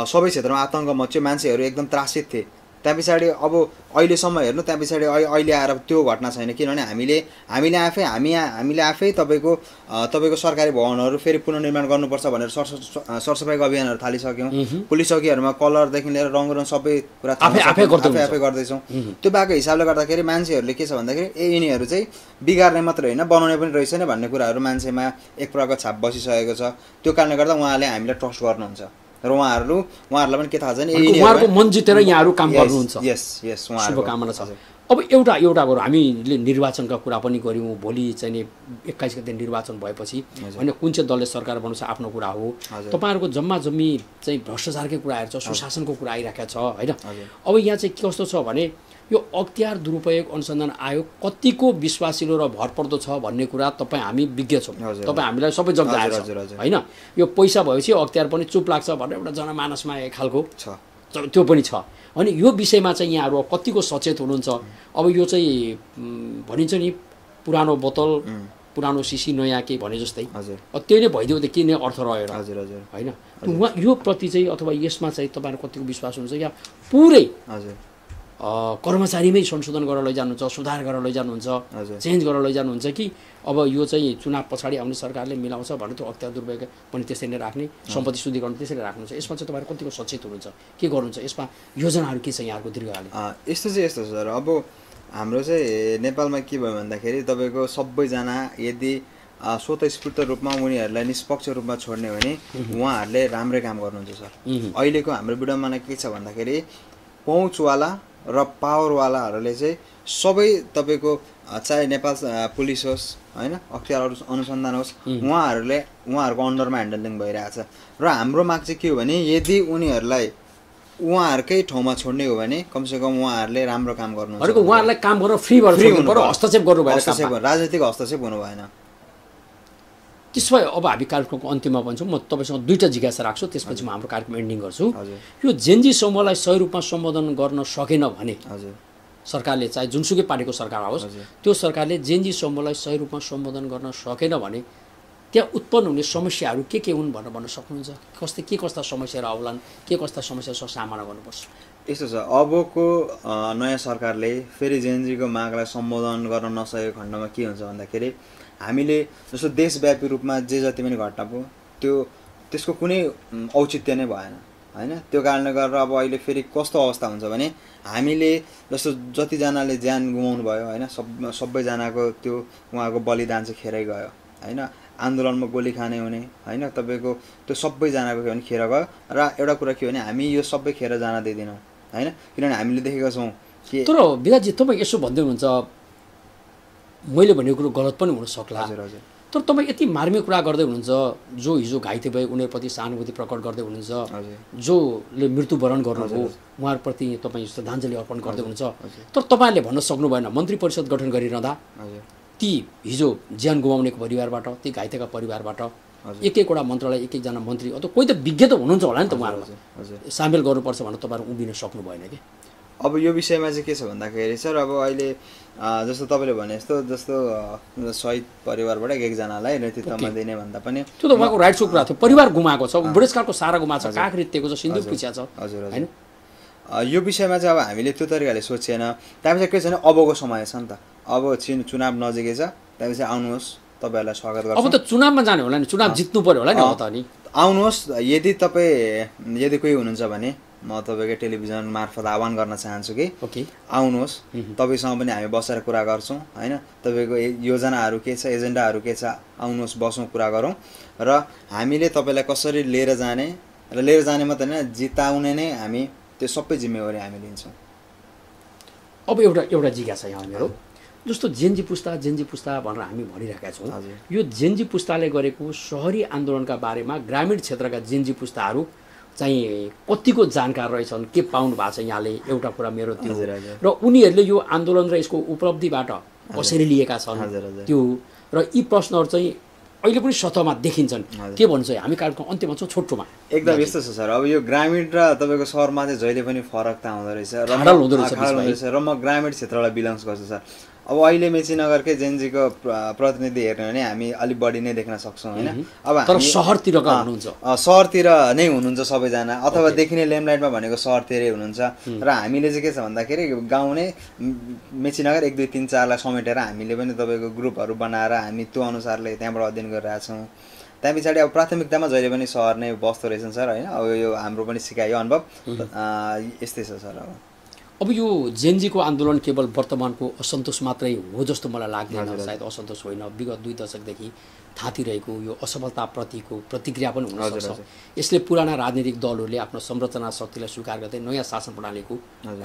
सबै क्षेत्रमा आतङ्क मच्यो, मान्छेहरू एकदम त्रासित थिए। त्यहाँ पछाडि अब अहिलेसम्म हेर्नु, त्यहाँ पछाडि अहिले आएर त्यो घटना छैन, किनभने हामीले आफै तपाईँको सरकारी भवनहरू फेरि पुनर्निर्माण गर्नुपर्छ भनेर सरसफाइको अभियानहरू थालिसक्यौँ। पुलिस चौकीहरूमा कलरदेखि लिएर रङ सबै कुरा आफै गर्दैछौँ। त्यो भएको हिसाबले गर्दाखेरि मान्छेहरूले के छ भन्दाखेरि यिनीहरू चाहिँ बिगार्ने मात्रै होइन बनाउने पनि रहेछ नि भन्ने कुराहरू मान्छेमा एक प्रकारको छाप बसिसकेको छ। त्यो कारणले गर्दा उहाँले हामीलाई ट्रस्ट गर्नुहुन्छ र उहाँहरूलाई पनि के थाहा छ नि, उहाँहरूको मन जितेर यहाँहरू काम गर्नुहुन्छ। यस शुभकामना छ। अब एउटा कुरो हामीले निर्वाचनका कुरा पनि गऱ्यौँ। भोलि चाहिँ नि 21 गते निर्वाचन भएपछि होइन कुन चाहिँ दलले सरकार बनाउँछ आफ्नो कुरा हो। तपाईँहरूको जम्मी चाहिँ भ्रष्टाचारकै कुरा आएर छ, सुशासनको कुरा आइरहेको छ होइन। अब यहाँ चाहिँ के कस्तो छ भने यो अख्तियार दुरुपयोग अनुसन्धान आयोग कतिको विश्वासिलो र भरपर्दो छ भन्ने कुरा हामी विज्ञ छौँ। तपाईँ हामीलाई सबै जग्गा आएर होइन। यो पैसा भएपछि अख्तियार पनि चुप लाग्छ भनेर एउटा जनमानसमा एक खालको छ, त्यो पनि छ। अनि यो विषयमा चाहिँ यहाँहरू कतिको सचेत हुनुहुन्छ? अब यो चाहिँ भनिन्छ नि पुरानो बोतल पुरानो सिसी नयाँ केही भने जस्तै, त्यही नै भइदियो त के नै अर्थ रहेन होइन। यो प्रति चाहिँ अथवा यसमा चाहिँ तपाईँहरू कतिको विश्वास हुन्छ या पुरै कर्मचारीमै संशोधन गरेर लैजानुहुन्छ, सुधार गरेर लैजानुहुन्छ, चेन्ज गरेर लैजानुहुन्छ कि अब यो चाहिँ चुनाव पछाडि आउने सरकारले मिलाउँछ भने त्यो अख्तियार दुरुपयोग पनि त्यसरी नै राख्ने, सम्पत्ति शुद्धिकरण त्यसरी राख्नुहुन्छ? यसमा चाहिँ तपाईँहरू कतिको सचेत हुनुहुन्छ, के गर्नुहुन्छ? यसमा योजनाहरू के छ यहाँहरूको दीर्घकालीन? यस्तो सर, अब हाम्रो चाहिँ नेपालमा के भयो भन्दाखेरि तपाईँको सबैजना यदि स्वतस्फूर्त रूपमा उनीहरूलाई निष्पक्ष रूपमा छोड्ने भने उहाँहरूले राम्रै काम गर्नुहुन्छ सर। अहिलेको हाम्रो विडम्बना के छ भन्दाखेरि पहुँचवाला र पावरवालाहरूले चाहिँ सबै तपाईँको चाहे नेपाल पुलिस होस् होइन, अख्तियार अनुसन्धान होस्, उहाँहरूको अन्डरमा ह्यान्डलिङ भइरहेछ। र हाम्रो माग चाहिँ के हो भने यदि उनीहरूलाई उहाँहरूकै ठाउँमा छोड्ने हो भने कमसेकम उहाँहरूले राम्रो काम गर्नुहुन्छ। उहाँहरूलाई काम गर्न फ्री हुनु पर्यो, हस्तक्षेप गर्नु भएन, राजनीतिक हस्तक्षेप हुनु भएन। त्यसो भए अब हामी कार्यक्रमको अन्तिममा भन्छौँ, म तपाईँसँग दुईवटा जिज्ञासा राख्छु, त्यसपछि म हाम्रो कार्यक्रम एन्डिङ गर्छु। यो जेनजी समूहलाई सही रूपमा सम्बोधन गर्न सकेन भने सरकारले, चाहे जुनसुकै पार्टीको सरकार आओस्, त्यो सरकारले जेनजी समूहलाई सही रूपमा सम्बोधन गर्न सकेन भने त्यहाँ उत्पन्न हुने समस्याहरू के हुन् भनेर भन्न सक्नुहुन्छ? के कस्ता समस्याहरू आउलान्, के कस्ता समस्यासँग सामना गर्नुपर्छ? यस्तो छ, अबको नयाँ सरकारले फेरि जेनजीको मागलाई सम्बोधन गर्न नसकेको खण्डमा के हुन्छ भन्दाखेरि हामीले जस्तो देशव्यापी रूपमा जे जति पनि घटना भयो त्यसको कुनै औचित्य नै भएन होइन। त्यो कारणले गर्दा अब अहिले फेरि कस्तो अवस्था हुन्छ भने हामीले जस्तो जतिजनाले ज्यान गुमाउनु भयो होइन, सबैजनाको त्यो उहाँको बलिदान चाहिँ खेरै गयो होइन। आन्दोलनमा गोली खाने हुने होइन, तपाईँको त्यो सबैजनाको के भने खेर गयो। र एउटा कुरा के भने हामी यो सबै खेर जान दिँदैनौँ होइन, किनभने हामीले देखेका छौँ कि। तर विराटजी तपाईँ यसो भन्दै हुनुहुन्छ, मैले भनेको कुरो गलत पनि हुनसक्ला, तर तपाईँ यति मार्मिक कुरा गर्दै हुनुहुन्छ, जो हिजो घाइते भए उनीहरूप्रति सहानुभूति प्रकट गर्दै हुनुहुन्छ, जोले मृत्युवरण गर्नुभयो उहाँहरूप्रति तपाईँ श्रद्धाञ्जली अर्पण गर्दै हुनुहुन्छ। तर तपाईँहरूले भन्न सक्नु भएन मन्त्री परिषद गठन गरिरहँदा ती हिजो ज्यान गुमाउनेको परिवारबाट, ती घाइतेका परिवारबाट एक-एकवटा मन्त्रालय, एक-एकजना मन्त्री अथवा कोही त विज्ञ त हुनुहुन्छ होला नि त, उहाँहरूलाई सामेल गर्नुपर्छ भनेर तपाईँहरू उभिन सक्नु भएन कि? अब यो विषयमा चाहिँ के छ भन्दाखेरि सर, अब अहिले जस्तो तपाईँले भने जस्तो शहीद परिवारबाट एकजनालाई नेतृत्वमा दिने भन्दा पनि त्यो त उहाँको राइट्सको कुरा थियो। परिवार गुमाएको छ, बुढेसकालको सारा गुमाएको छ, काख रित्तेको छ, सिन्दुर पिछा छ होइन। यो विषयमा चाहिँ अब हामीले त्यो तरिकाले सोचेन। त्यहाँपछि के छ भने अबको समय छ नि त, अब चुनाव नजिकै छ, त्यहाँपछि आउनुहोस्, तपाईँहरूलाई स्वागत गर्छु। अब त चुनावमा जाने होला नि, चुनाव जित्नु पर्यो होला नि, अब त नि आउनुहोस्। यदि कोही हुनुहुन्छ भने म तपाईँको टेलिभिजन मार्फत आह्वान गर्न चाहन्छु कि ओके आउनुहोस्, तपाईँसँग पनि हामी बसेर कुरा गर्छौँ होइन। तपाईँको योजनाहरू के छ, एजेन्डाहरू के छ, आउनुहोस् बसौँ, कुरा गरौँ र हामीले तपाईँलाई कसरी लिएर जाने मात्रै होइन, जिताउने नै हामी त्यो सबै जिम्मेवारी हामी लिन्छौँ। अब एउटा जिज्ञासा यहाँ मेरो, जस्तो जेनजी पुस्ता भनेर हामी भनिरहेका छौँ, यो जेनजी पुस्ताले गरेको सहरी आन्दोलनका बारेमा ग्रामीण क्षेत्रका जेनजी पुस्ताहरू चाहिँ कतिको जानकार रहेछन्, के पाउनु भएको छ यहाँले, एउटा कुरा मेरो त्यो। र उनीहरूले यो आन्दोलन र यसको उपलब्धिबाट कसरी लिएका छन् त्यो, र यी प्रश्नहरू चाहिँ अहिले पनि सतहमा देखिन्छन्, के भन्छ हामी कार्यक्रमको अन्त्यमा छौँ छोटोमा। एकदम यस्तो छ सर, अब यो ग्रामीण र तपाईँको सहरमा चाहिँ जहिले पनि फरक त हुँदो रहेछ र म ग्रामीण क्षेत्रलाई बिलोङ्स गर्छु सर। अब अहिले मेचीनगरकै जेनजीको प्रतिनिधि हेर्ने भने हामी अलिक बढी नै देख्न सक्छौँ होइन। अब तर सहरतिरका हुनुहुन्छ, सहरतिर नै हुनुहुन्छ सबैजना, अथवा देखिने लेमलाइटमा भनेको सहरतिरै हुनुहुन्छ। र हामीले चाहिँ के छ भन्दाखेरि गाउँ नै मेचीनगर 1 2 3 4लाई समेटेर हामीले पनि तपाईँको ग्रुपहरू बनाएर हामी त्यो अनुसारले त्यहाँबाट अध्ययन गरिरहेछौँ। त्यहाँ पछाडि अब प्राथमिकतामा जहिले पनि सहर नै बस्दो रहेछन् सर होइन। अब यो हाम्रो पनि सिकायो अनुभव यस्तै छ सर। अब यो जेनजीको आन्दोलन केवल वर्तमानको असन्तोष मात्रै हो जस्तो मलाई लाग्दैन, सायद असन्तोष होइन, विगत 2 दशकदेखि थातिरहेको यो असफलताप्रतिको प्रतिक्रिया पनि हुनसक्छ। यसले पुराना राजनीतिक दलहरूले आफ्नो संरचना शक्तिलाई स्वीकार गर्दै नयाँ शासन प्रणालीको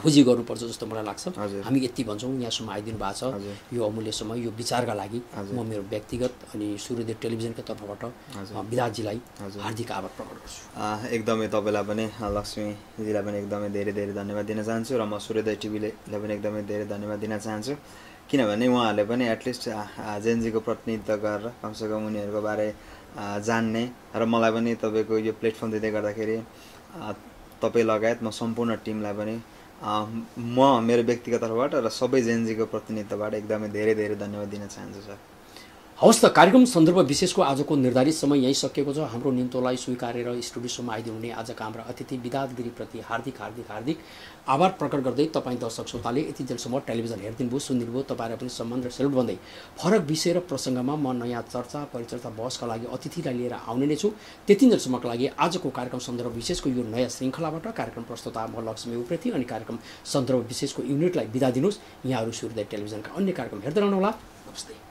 खोजी गर्नुपर्छ जस्तो मलाई लाग्छ। हामी यति भन्छौँ, यहाँसम्म आइदिनु भएको छ, यो अमूल्य समय, यो विचारका लागि म मेरो व्यक्तिगत अनि सूर्योदय टेलिभिजनको तर्फबाट विधाजीलाई हार्दिक आभार प्रकट गर्छु। एकदमै तपाईँलाई पनि, लक्ष्मीजीलाई पनि एकदमै धेरै धेरै धन्यवाद दिन चाहन्छु, र म सूर्योदय टिभीलाई पनि एकदमै धेरै धन्यवाद दिन चाहन्छु, किनभने उहाँहरूले पनि एटलिस्ट जेनजीको प्रतिनिधित्व गरेर कमसेकम उनीहरूको बारे जान्ने, र मलाई पनि तपाईँको यो प्लेटफर्म दिँदै गर्दाखेरि तपाईँ लगायत म सम्पूर्ण टिमलाई पनि म मेरो व्यक्तिगत तर्फबाट र सबै जेनजीको प्रतिनिधित्वबाट एकदमै धेरै धेरै धन्यवाद दिन चाहन्छु सर। हवस् त, कार्यक्रम सन्दर्भ विशेषको आजको निर्धारित समय यही सकिएको छ। हाम्रो निम्तोलाई स्वीकारेर स्टुडियोसम्म आइदिनुहुने आजका हाम्रा अतिथि विधागिरीप्रति हार्दिक हार्दिक हार्दिक आभार प्रकट गर्दै तपाईँ दर्शक श्रोताले यति जेलसम्म टेलिभिजन हेरिदिनुभयो, सुनिदिनुभयो, तपाईँलाई पनि सम्मान र सेल्युट भन्दै फरक विषय र प्रसङ्गमा म नयाँ चर्चा परिचर्चा बहसका लागि अतिथिलाई लिएर आउने नै छु। त्यतिन्जेलसम्मका लागि आजको कार्यक्रम सन्दर्भ विशेषको यो नयाँ श्रृङ्खलाबाट कार्यक्रम प्रस्तुता म लक्ष्मी उप्रेती अनि कार्यक्रम सन्दर्भ विशेषको युनिटलाई बिदा दिनुहोस्। यहाँहरू सूर्योदय टेलिभिजनका अन्य कार्यक्रम हेर्दै रहनुहोला। नमस्ते।